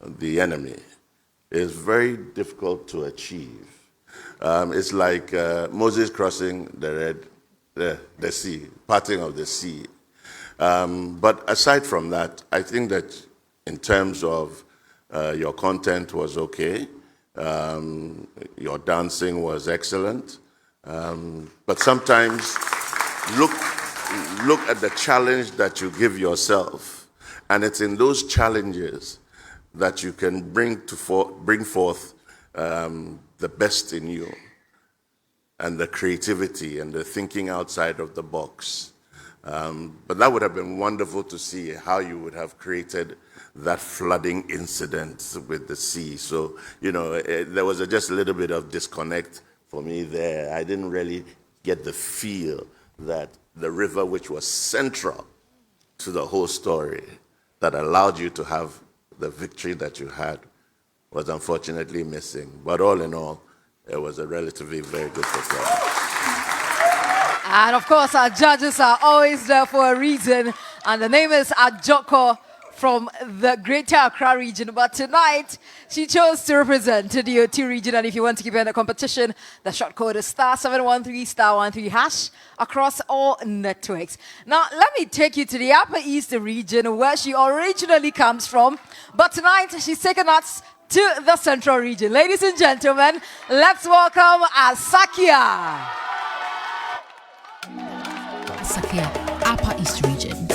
the enemy is very difficult to achieve. It's like Moses crossing the sea, parting of the sea. But aside from that, I think that in terms of your content was okay. Your dancing was excellent. But sometimes look at the challenge that you give yourself. And it's in those challenges that you can bring forth the best in you and the creativity and the thinking outside of the box. But that would have been wonderful to see how you would have created that flooding incident with the sea. So, there was just a little bit of disconnect for me there. I didn't really get the feel that the river, which was central to the whole story, that allowed you to have the victory that you had, was unfortunately missing. But all in all, it was a relatively very good performance. And of course, our judges are always there for a reason. And the name is Ajoko from the Greater Accra region. But tonight, she chose to represent the OT region. And if you want to keep her in the competition, the short code is *713 *13# across all networks. Now, let me take you to the Upper East region where she originally comes from. But tonight, she's taken us to the Central region. Ladies and gentlemen, let's welcome Asakia. Asakia, Upper East region.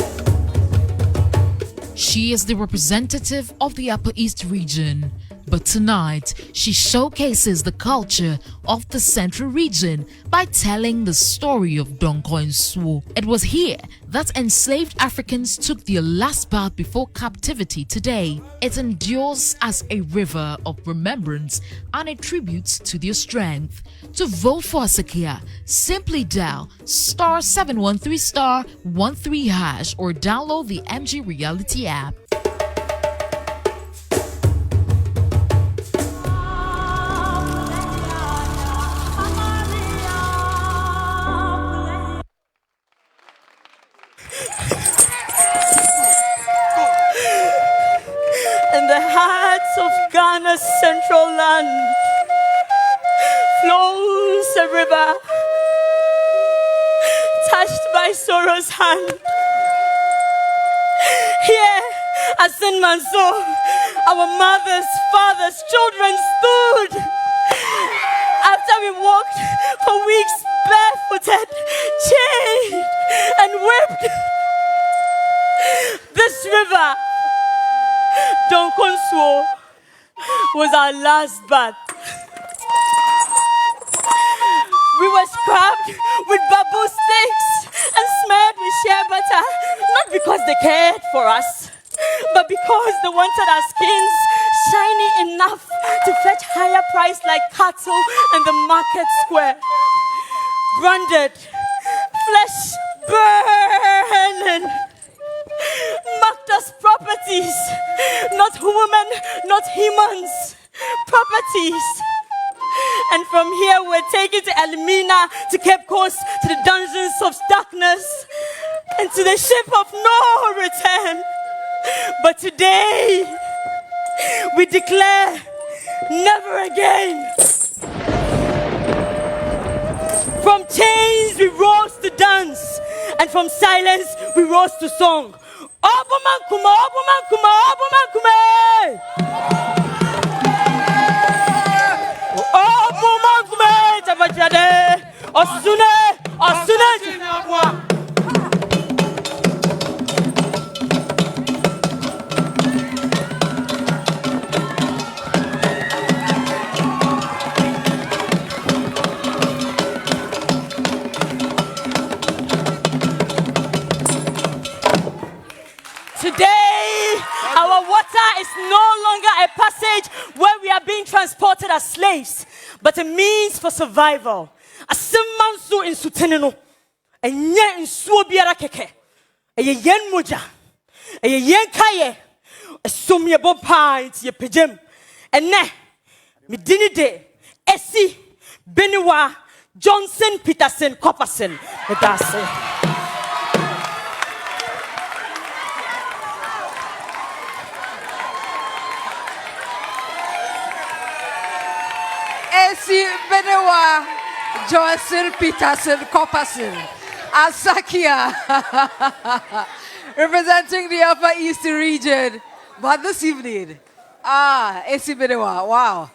She is the representative of the Upper East region, but tonight she showcases the culture of the Central region by telling the story of Donko Nsuo. It was here that enslaved Africans took their last bath before captivity. Today, it endures as a river of remembrance and a tribute to their strength. To vote for Asakia, simply dial *713 *13# or download the MG Reality app. In the heart of Ghana's central land flows a river touched by sorrow's hand. Here, as in Manso, our mothers, fathers, children stood after we walked for weeks barefooted, chained, and whipped. This river, Donko Nsuo, was our last bath. We were scrubbed with bamboo sticks and smeared with shea butter, not because they cared for us, but because they wanted our skins shiny enough to fetch higher price like cattle in the market square. Branded, flesh burning, marked as properties, not women, not humans, properties. And from here we're taken to Elmina, to Cape Coast, to the dungeons of darkness, and to the ship of no return. But today, we declare never again. From chains we rose to dance, and from silence we rose to song. Obuman kuma, obuman kuma, obuman kuma. Obuman kuma, tabajade. Osune, osune. Today, our water is no longer a passage where we are being transported as slaves, but a means for survival. A semansu in suteneno, a yen in suobiara keke, a yen moja, a yen kaye, a sumya bopa into your pigeon, and ne, midini de, Essie, Beniwa, Johnson, Peterson, Copperson, that's it. Esi Benewa, Johnson, Peterson, Copperson, Asakia, representing the Upper East region. But this evening, Esi Benewa, wow.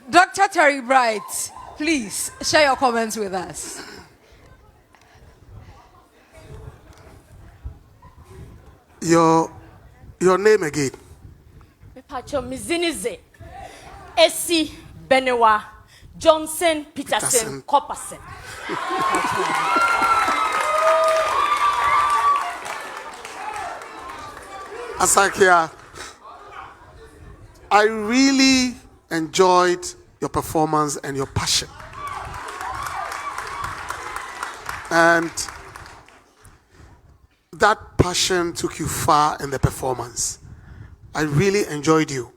Dr. Terry Bright, please share your comments with us. Your name again? Pacho Mizinize, Esi Benewa, Johnson, Peterson, Copperson. Asakia, I really enjoyed your performance and your passion. And that passion took you far in the performance. I really enjoyed you.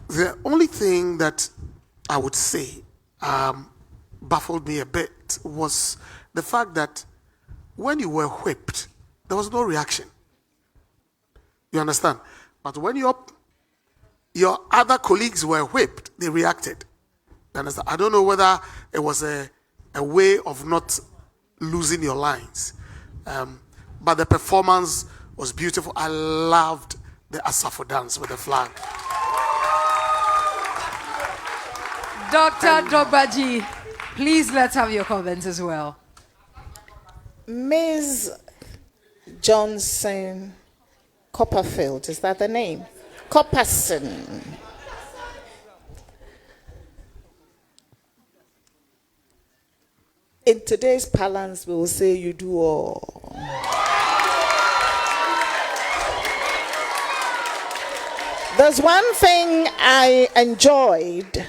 The only thing that I would say baffled me a bit was the fact that when you were whipped, there was no reaction. You understand? But when your other colleagues were whipped, they reacted. You understand? I don't know whether it was a way of not losing your lines. But the performance was beautiful. I loved the Asafo dance with the flag. Dr. Dogbaji, please let's have your comments as well. Ms. Johnson Copperfield, is that the name? Copperson. In today's parlance, we will say you do all. There's one thing I enjoyed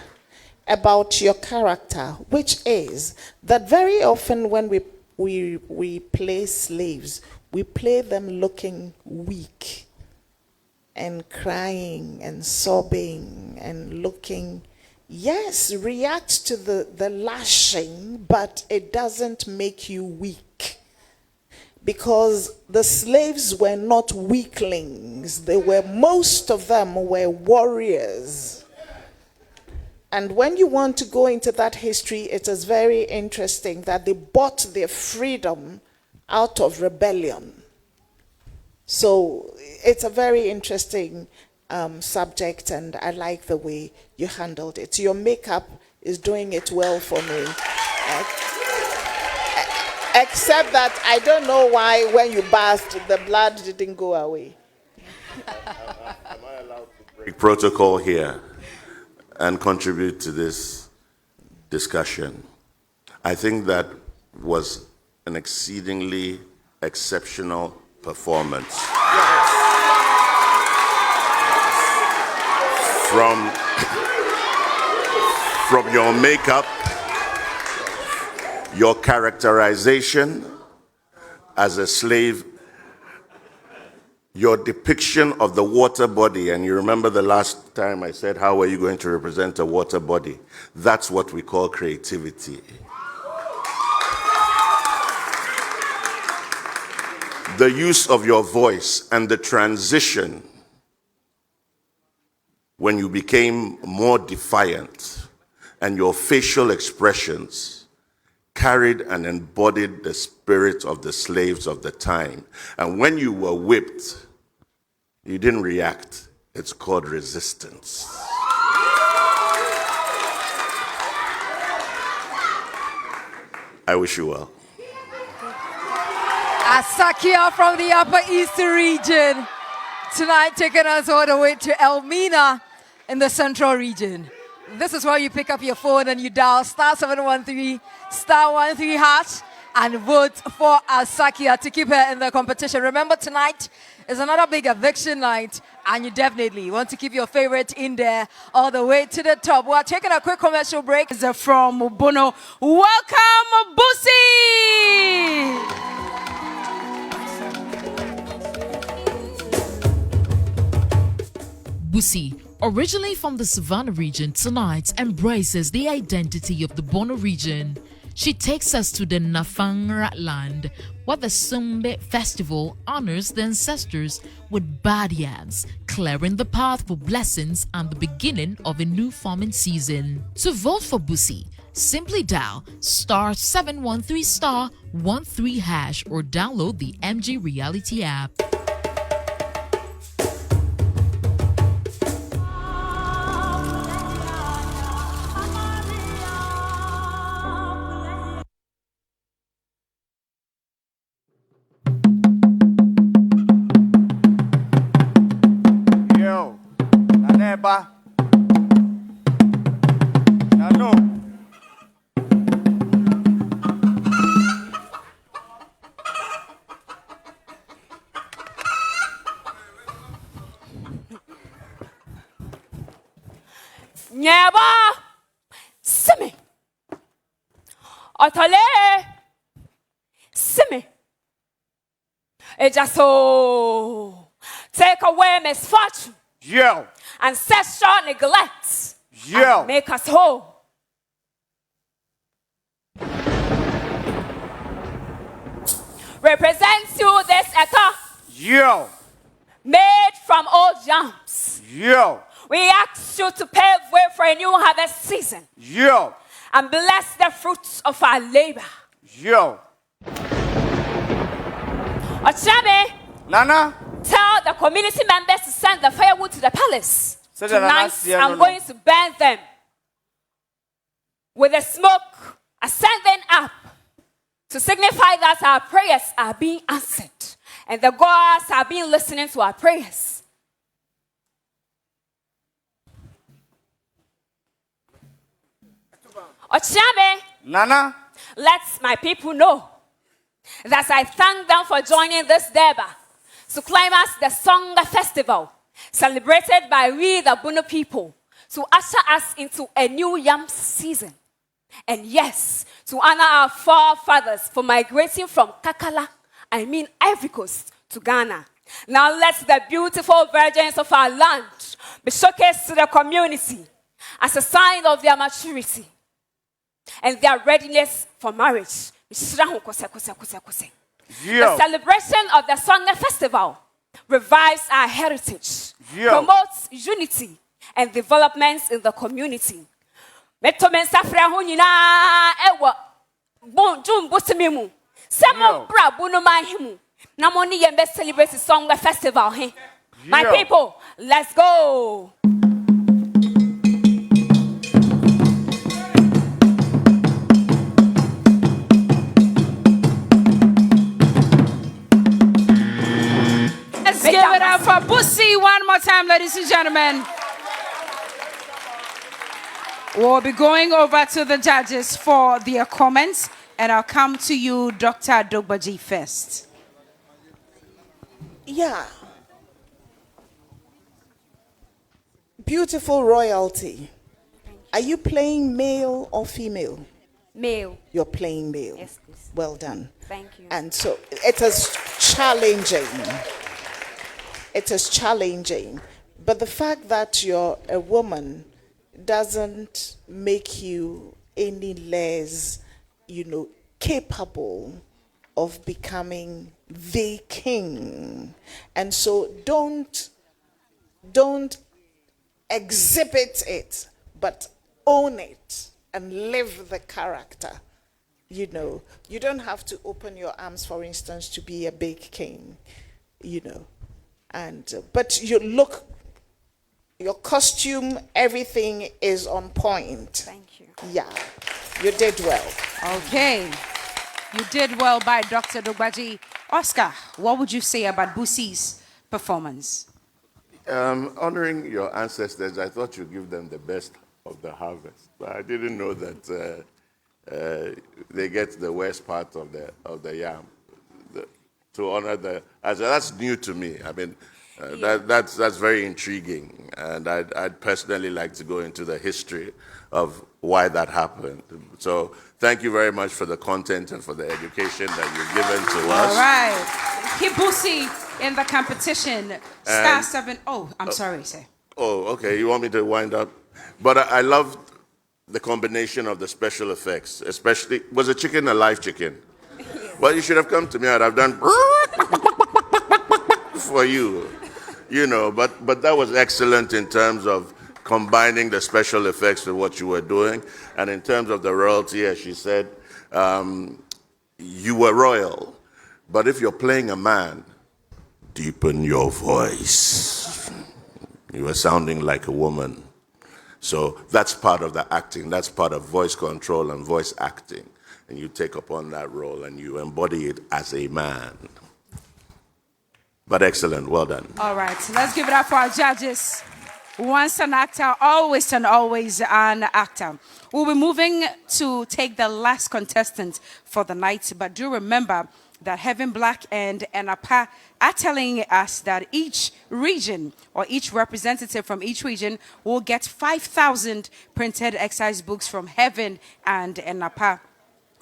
about your character, which is that very often when we play slaves, we play them looking weak and crying and sobbing and looking, yes, react to the lashing, but it doesn't make you weak. Because the slaves were not weaklings. Most of them were warriors. And when you want to go into that history, it is very interesting that they bought their freedom out of rebellion. So it's a very interesting subject, and I like the way you handled it. Your makeup is doing it well for me. Except that I don't know why when you bathed, the blood didn't go away. Am I allowed to break protocol here and contribute to this discussion? I think that was an exceedingly exceptional performance. from your makeup, your characterization as a slave, your depiction of the water body, and you remember the last time I said, how are you going to represent a water body? That's what we call creativity. The use of your voice and the transition when you became more defiant and your facial expressions carried and embodied the spirit of the slaves of the time. And when you were whipped, you didn't react. It's called resistance. I wish you well. Asakia from the Upper East region. Tonight, taking us all the way to Elmina in the Central region. This is where you pick up your phone and you dial star 713 star 13 hash and vote for Asakia to keep her in the competition. Remember, tonight is another big eviction night, and you definitely want to keep your favorite in there all the way to the top. We're taking a quick commercial break. From Bono. Welcome, Busi! Busi, originally from the Savannah region, tonight embraces the identity of the Bono region. She takes us to the Nafangra land, where the Sumbe festival honors the ancestors with bad yams, clearing the path for blessings and the beginning of a new farming season. To vote for Busi, simply dial star 713 star 13 hash or download the MG Reality app. Yo, Naneba. Nano. Nyaba. Simi. Otale. Simi. Ejaso. Take away misfortune. Yo. Ancestral neglect. Yo. And make us whole. Represents you this echo. Yo. Made from old jams. Yo. We ask you to pave way for a new harvest season. Yo. And bless the fruits of our labor. Yo. Ochabe. Nana. Tell the community members to send the firewood to the palace. Say that Tonight, Nana, I'm going to burn them with the smoke ascending up to signify that our prayers are being answered and the gods are being listening to our prayers. Ochiame, Nana. let my people know that I thank them for joining this Deba to climax the Song Festival, celebrated by we the Bono people, to usher us into a new yam season. And yes, to honor our forefathers for migrating from Kakala, Ivory Coast, to Ghana. Now let the beautiful virgins of our land be showcased to the community as a sign of their maturity and their readiness for marriage. The celebration of the Song Festival revives our heritage, promotes unity and developments in the community. Celebrate the Song Festival. My people, let's go. Let's give it up for Busi one more time, ladies and gentlemen. We'll be going over to the judges for their comments, and I'll come to you, Dr. Dogbaji, first. Yeah. beautiful royalty. Are you playing male or female? Male. You're playing male. Yes, please. Well done. Thank you. And so it is challenging. It is challenging. But the fact that you're a woman doesn't make you any less, capable of becoming the king. And so don't exhibit it, but own it and live the character. You don't have to open your arms, for instance, to be a big king, and but your costume, everything is on point. Thank you. Yeah, you did well. Okay. You did well by Dr. Dogbaji. Oscar, what would you say about Busi's performance? Honoring your ancestors, I thought you'd give them the best of the harvest. But I didn't know that they get the worst part of the yam to honor the. That's new to me. I mean, that's very intriguing, and I'd personally like to go into the history of why that happened. So thank you very much for the content and for the education that you've given to us. All right. Kibusi in the competition. Star 7. Oh, I'm sorry, sir. Oh, okay. You want me to wind up? But I loved the combination of the special effects, especially, was a chicken a live chicken? Well, you should have come to me. I'd have done for you, but that was excellent in terms of combining the special effects with what you were doing. And in terms of the royalty, as she said, you were royal. But if you're playing a man, deepen your voice. You were sounding like a woman. So that's part of the acting. That's part of voice control and voice acting. And you take upon that role and you embody it as a man. But excellent. Well done. All right. So let's give it up for our judges. Once an actor, always and always an actor. We'll be moving to take the last contestant for the night. But do remember that Heaven Black and Enapa are telling us that each region or each representative from each region will get 5,000 printed exercise books from Heaven and Enapa.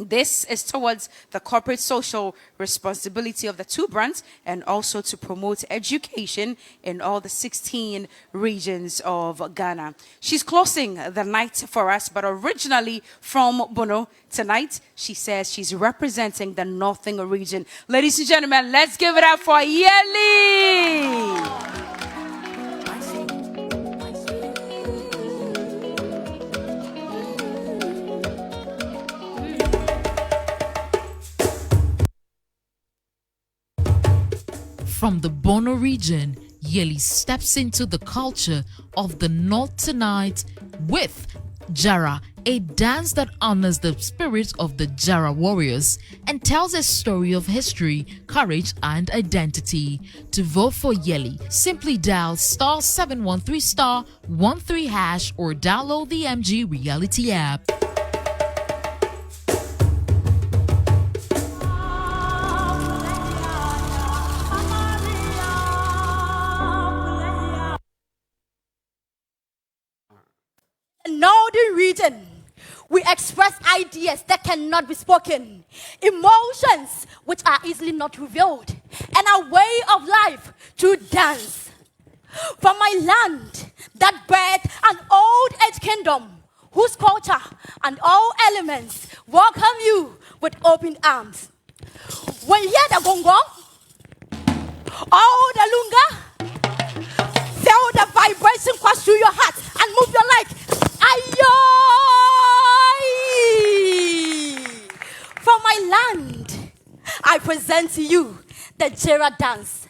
This is towards the corporate social responsibility of the two brands and also to promote education in all the 16 regions of Ghana. She's closing the night for us, but originally from Bono. Tonight, she says she's representing the Northern region. Ladies and gentlemen, let's give it up for Yeli. From the Bono region, Yeli steps into the culture of the North tonight with Jara, a dance that honors the spirit of the Jara warriors and tells a story of history, courage, and identity. To vote for Yeli, simply dial *713*13# or download the MG Reality app. Northern region, we express ideas that cannot be spoken, emotions which are easily not revealed, and our way of life through dance. From my land that birthed an old age kingdom, whose culture and all elements welcome you with open arms. When you hear the gongong, oh the lunga, feel the vibration cross through your heart and move your leg. From my land, I present to you the Jera dance.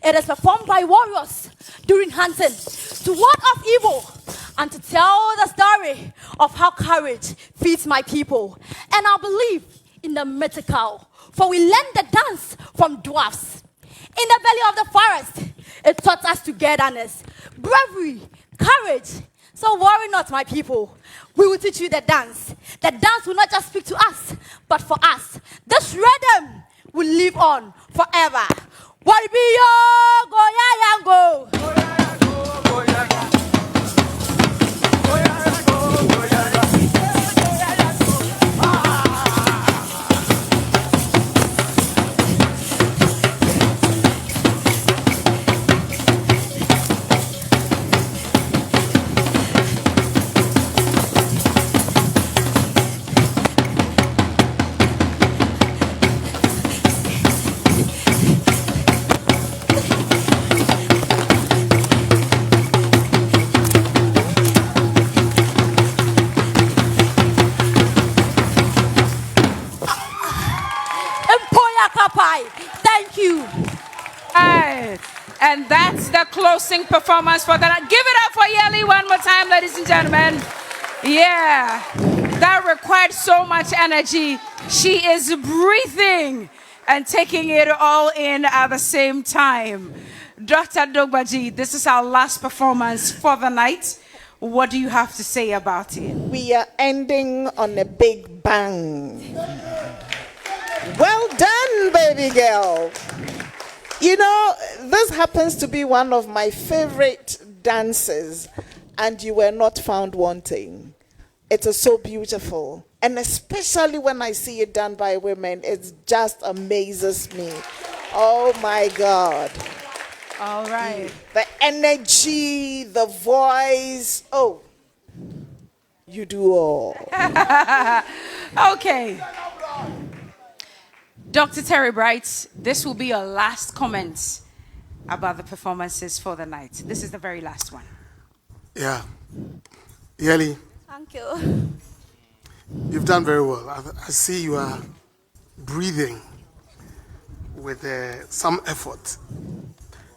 It is performed by warriors during hunting to ward off evil and to tell the story of how courage feeds my people. And I believe in the mythical, for we learned the dance from dwarfs. In the belly of the forest, it taught us togetherness, bravery, courage. So worry not, my people. We will teach you the dance. The dance will not just speak to us, but for us. This rhythm will live on forever. Waribiyo, go ya ya go. And that's the closing performance for the night. Give it up for Yeli one more time, ladies and gentlemen. Yeah, that required so much energy. She is breathing and taking it all in at the same time. Dr. Dogbaji, this is our last performance for the night. What do you have to say about it? We are ending on a big bang. Well done, baby girl. You know, this happens to be one of my favorite dances, and you were not found wanting. It is so beautiful. And especially when I see it done by women, it just amazes me. Oh my God. All right. The energy, the voice. Oh, you do all. Okay. Dr. Terry Bright, this will be your last comments about the performances for the night. This is the very last one. Yeah. Yeli, Thank you. you've done very well. I see you are breathing with some effort.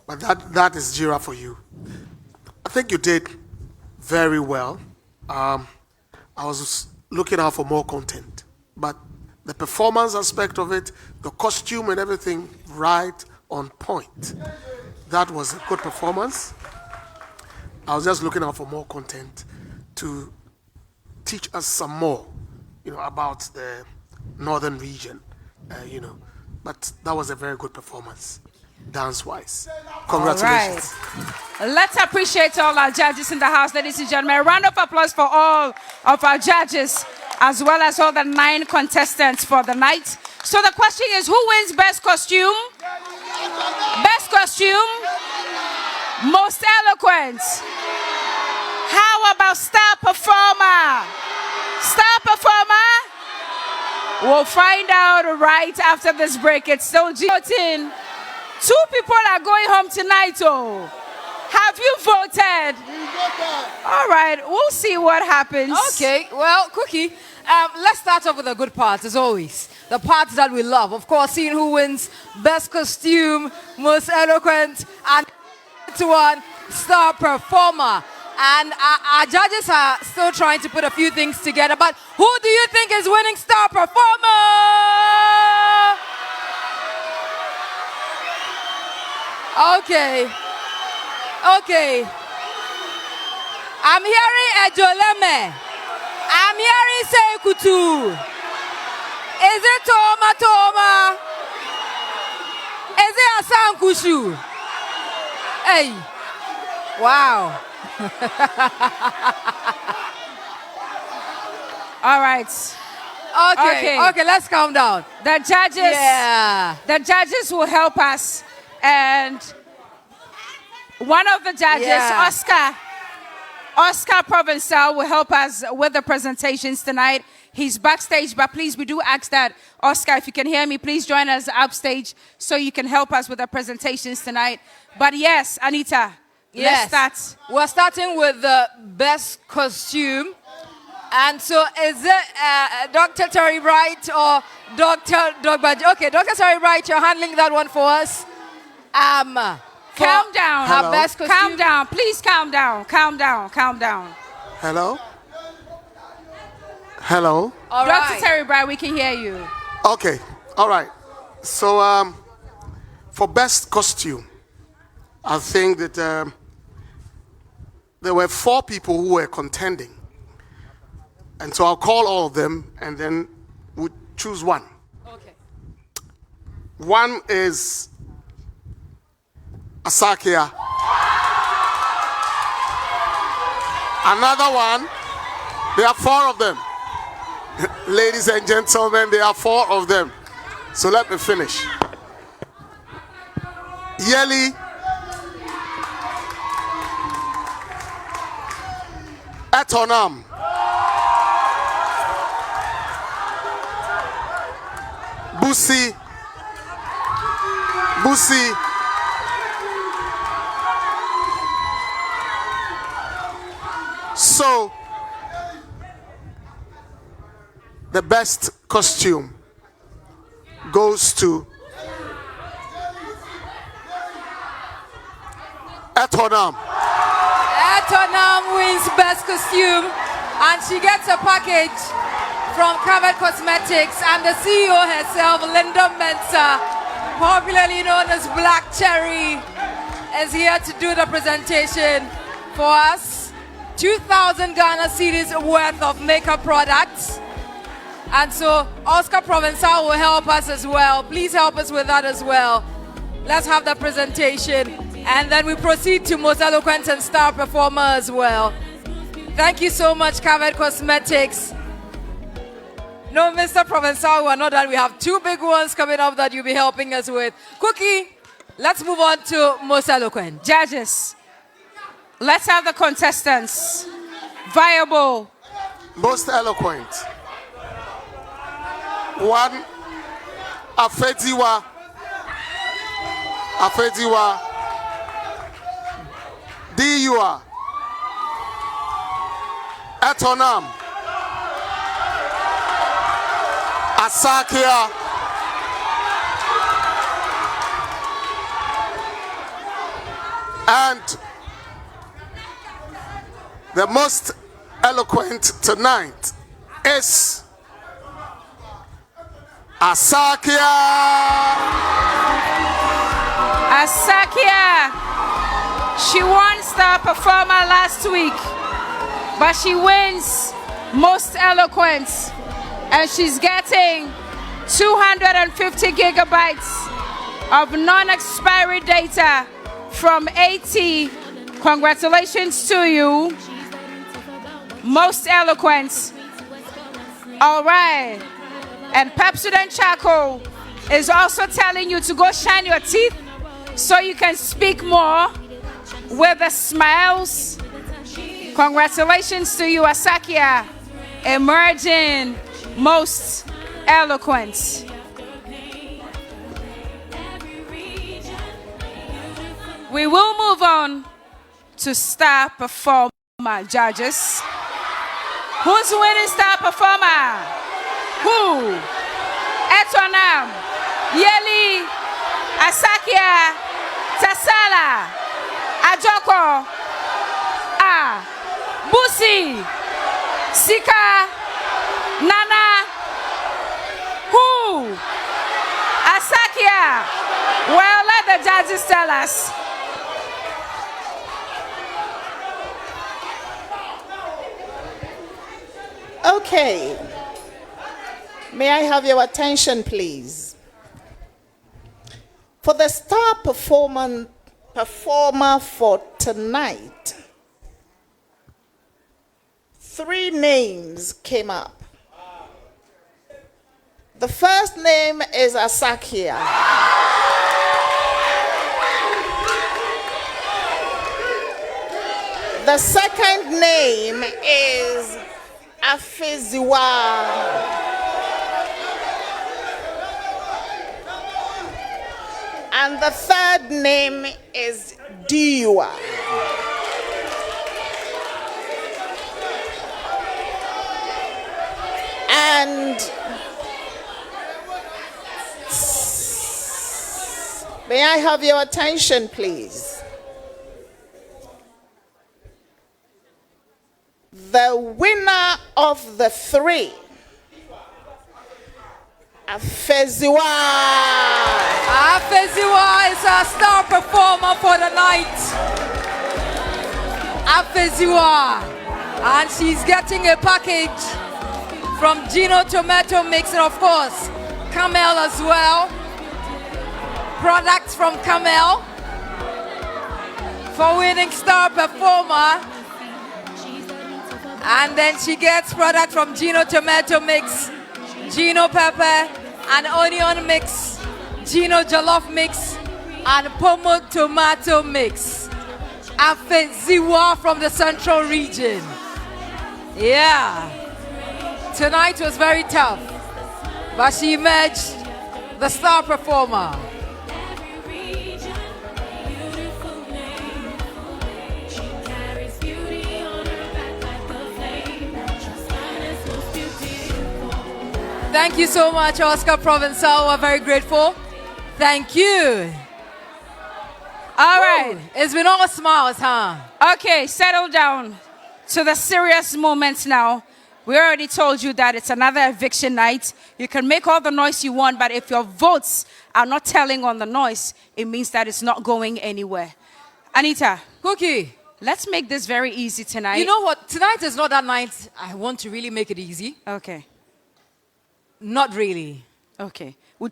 But that is Jira for you. I think you did very well. I was looking out for more content. But the performance aspect of it, the costume and everything, right on point. That was a good performance. I was just looking out for more content to teach us some more, about the northern region, But that was a very good performance, dance-wise. Congratulations. All right. Let's appreciate all our judges in the house, ladies and gentlemen. A round of applause for all of our judges, as well as all the 9 contestants for the night. So the question is, who wins best costume? Best costume? Most eloquent? How about star performer? Star performer? We'll find out right after this break. It's still voting. 2 people are going home tonight, oh. Have you voted? All right, we'll see what happens. Okay, well, Cookie, let's start off with the good parts, as always. The parts that we love. Of course, seeing who wins best costume, most eloquent, and one star performer. And our judges are still trying to put a few things together. But who do you think is winning star performer? Okay. I'm hearing Ejoleme. I'm hearing Seikutu. Is it Toma? Is it Asankushu? Hey. Wow. All right. Okay, let's calm down. The judges will help us. And one of the judges, Oscar Provençal, will help us with the presentations tonight. He's backstage, but please, we do ask that, Oscar, if you can hear me, please join us upstage so you can help us with the presentations tonight. But yes, Anita, let's start. We're starting with the best costume. And so is it Dr. Terry Bright or Dr. Dogbaji? Okay, Dr. Terry Bright, you're handling that one for us. Calm down. Her best costume. Calm down. Please calm down. Calm down. Hello? All right. Dr. Terry Bright, we can hear you. Okay, all right. So for best costume, I think that there were 4 people who were contending. And so I'll call all of them and then we'll choose one. Okay. One is Asakia. Another one, there are 4 of them. Ladies and gentlemen, there are 4 of them. So let me finish. Yeli, Etonam, Busi, so the best costume goes to Etonam. Etonam wins Best Costume, and she gets a package from Covered Cosmetics, and the CEO herself, Linda Mensah, popularly known as Black Cherry, is here to do the presentation for us. 2,000 Ghana cedis worth of makeup products. And so Oscar Provençal will help us as well. Please help us with that as well. Let's have the presentation. And then we proceed to most eloquent and star performer as well. Thank you so much, Covered Cosmetics. No, Mr. Provençal, we're not done. We have two big ones coming up that you'll be helping us with. Cookie, let's move on to most eloquent. Judges, let's have the contestants. Viable. Most eloquent. One, Afediwa. Afediwa. Diwa. Etonam. Asakia. And the most eloquent tonight is Asakia. Asakia. She won Star Performer last week, but she wins Most Eloquent, and she's getting 250 gigabytes of non-expiry data from AT. Congratulations to you, Most Eloquent. All right. And Pepsodent Charcoal is also telling you to go shine your teeth so you can speak more with the smiles. Congratulations to you, Asakia, emerging most eloquent. We will move on to star performer judges. Who's winning star performer? Who? Etonam, Yeli, Asakia, Tasala, Ajoko, Busi, Sika, Nana. Who? Asakia. Well, let the judges tell us. Okay. May I have your attention, please? For the star performer for tonight, 3 names came up. The first name is Asakia. The second name is Afeziwa. And the third name is Diwa. And may I have your attention, please? The winner of the 3, Afeziwa. Afeziwa is our star performer for the night. Afeziwa. And she's getting a package from Gino Tomato Mix and, of course, Camel as well. Products from Camel for winning star performer. And then she gets product from Gino Tomato Mix, Gino Pepper and Onion Mix, Gino Jollof Mix, and Pomo Tomato Mix. Afeziwa from the Central Region. Yeah. Tonight was very tough, but she emerged the star performer. Thank you so much, Oscar Provençal. We're very grateful. Thank you. All right. It's been all smiles, huh? Okay, settle down to the serious moments now. We already told you that it's another eviction night. You can make all the noise you want, but if your votes are not telling on the noise, it means that it's not going anywhere. Anita. Cookie. Let's make this very easy tonight. You know what? Tonight is not that night. I want to really make it easy. Okay. Not really. Okay. Or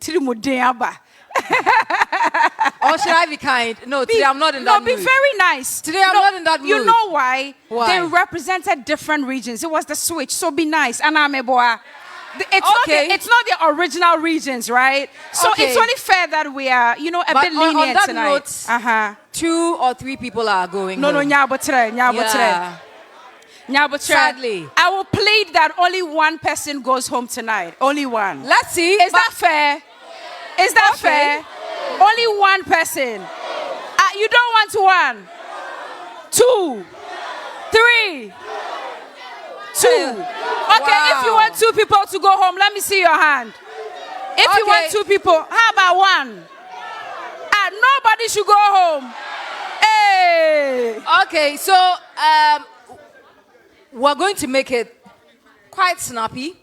should I be kind? No, today I'm not in that mood. No, be very nice. Today I'm not in that mood. You know why? Why? They represented different regions. It was the switch. So be nice. Anameboa. It's not the original regions, right? So Okay. it's only fair that we are, a But bit lenient on that tonight. note, 2 or 3 people are going No, home. Sadly. I will plead that only one person goes home tonight. Only one. Let's see. Is that fair? Is that fair? Only one person. You don't want 1, 2, 3, 2. Okay, if you want 2 people to go home, let me see your hand. If you want 2 people, how about 1? Nobody should go home. Hey. Okay, so we're going to make it quite snappy.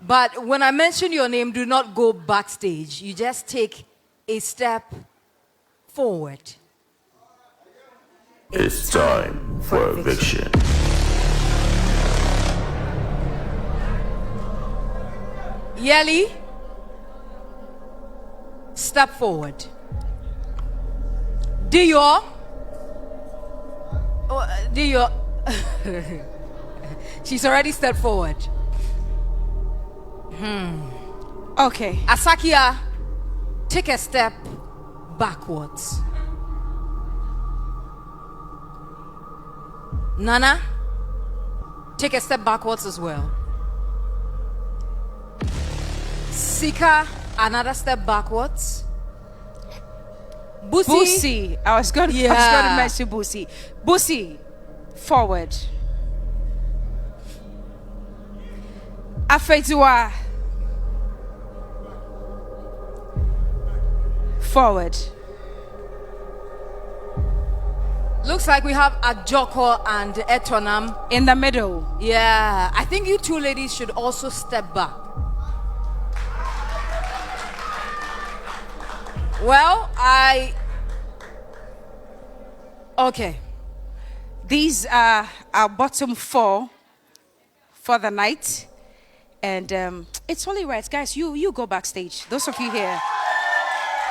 But when I mention your name, do not go backstage. You just take a step forward. It's time for eviction. Yeli, step forward. Dior. Dior. She's already stepped forward. Okay. Asakia, take a step backwards. Nana, take a step backwards as well. Sika, another step backwards. Busi. I was going to mention Busi. Busi, forward. Afetua. Forward. Looks like we have Ajoko and Etonam in the middle. Yeah, I think you 2 ladies should also step back. Well, okay. These are our bottom 4 for the night. And it's only right. Guys, you go backstage. Those of you here,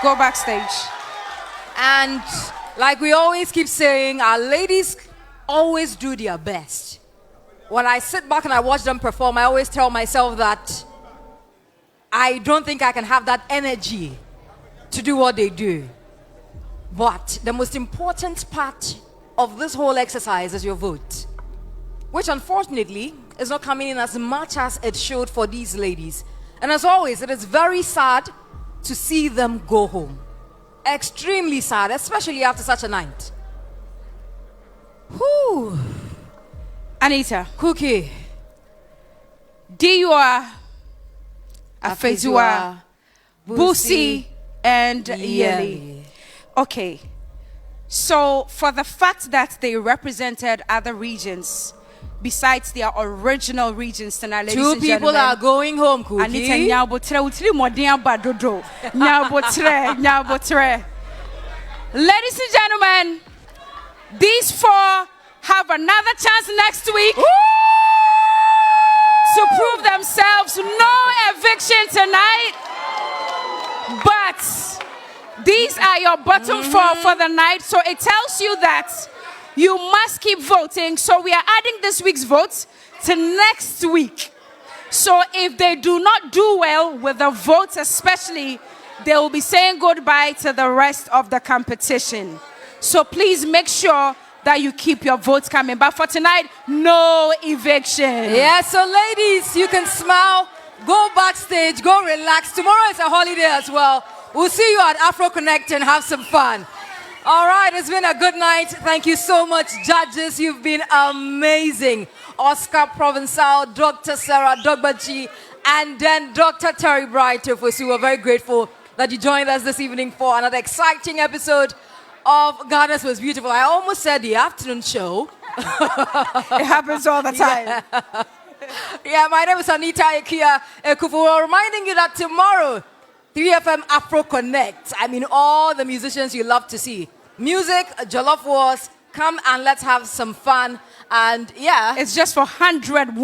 go backstage. And like we always keep saying, our ladies always do their best. When I sit back and I watch them perform, I always tell myself that I don't think I can have that energy to do what they do. But the most important part of this whole exercise is your vote, which unfortunately is not coming in as much as it should for these ladies. And as always, it is very sad to see them go home. Extremely sad, especially after such a night. Whew. Anita. Cookie. Diwa. Afezua. Busi. And Yeli. Okay. So, for the fact that they represented other regions besides their original regions tonight, ladies 2 and people gentlemen, are going home, Cookie. Anita Nyabotre, utri modern badodo. Nyabotre. Ladies and gentlemen, these 4 have another chance next week to prove themselves. No eviction tonight. But these are your bottom 4 for the night. So it tells you that you must keep voting. So we are adding this week's votes to next week. So if they do not do well with the votes especially, they will be saying goodbye to the rest of the competition. So please make sure that you keep your votes coming. But for tonight, no eviction. Yeah, so ladies, you can smile, go backstage, go relax. Tomorrow is a holiday as well. We'll see you at Afro Connect and have some fun. All right, it's been a good night. Thank you so much, judges. You've been amazing. Oscar Provençal, Dr. Sarah Dogbachi, and then Dr. Terry Bright. We're very grateful that you joined us this evening for another exciting episode of Ghana's was beautiful. I almost said the afternoon show. It happens all the time. Yeah, my name is Anita Ekia Ekufu. Reminding you that tomorrow, 3FM Afro Connect. I mean, all the musicians you love to see. Music, Jollof Wars. Come and let's have some fun. And yeah. It's just for 100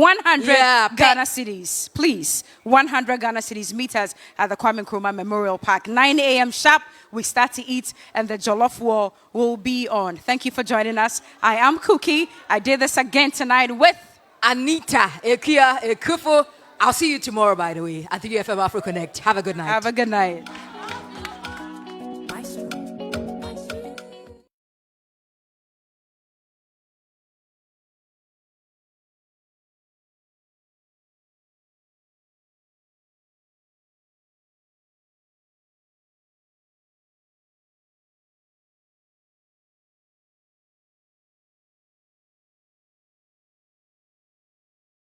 Ghana cities. Please, 100 Ghana cities. Meet us at the Kwame Nkrumah Memorial Park. 9 a.m. sharp, we start to eat and the Jollof War will be on. Thank you for joining us. I am Cookie. I did this again tonight with Anita Ekia Ekufu. I'll see you tomorrow, by the way, at 3FM Afro Connect. Have a good night. Have a good night.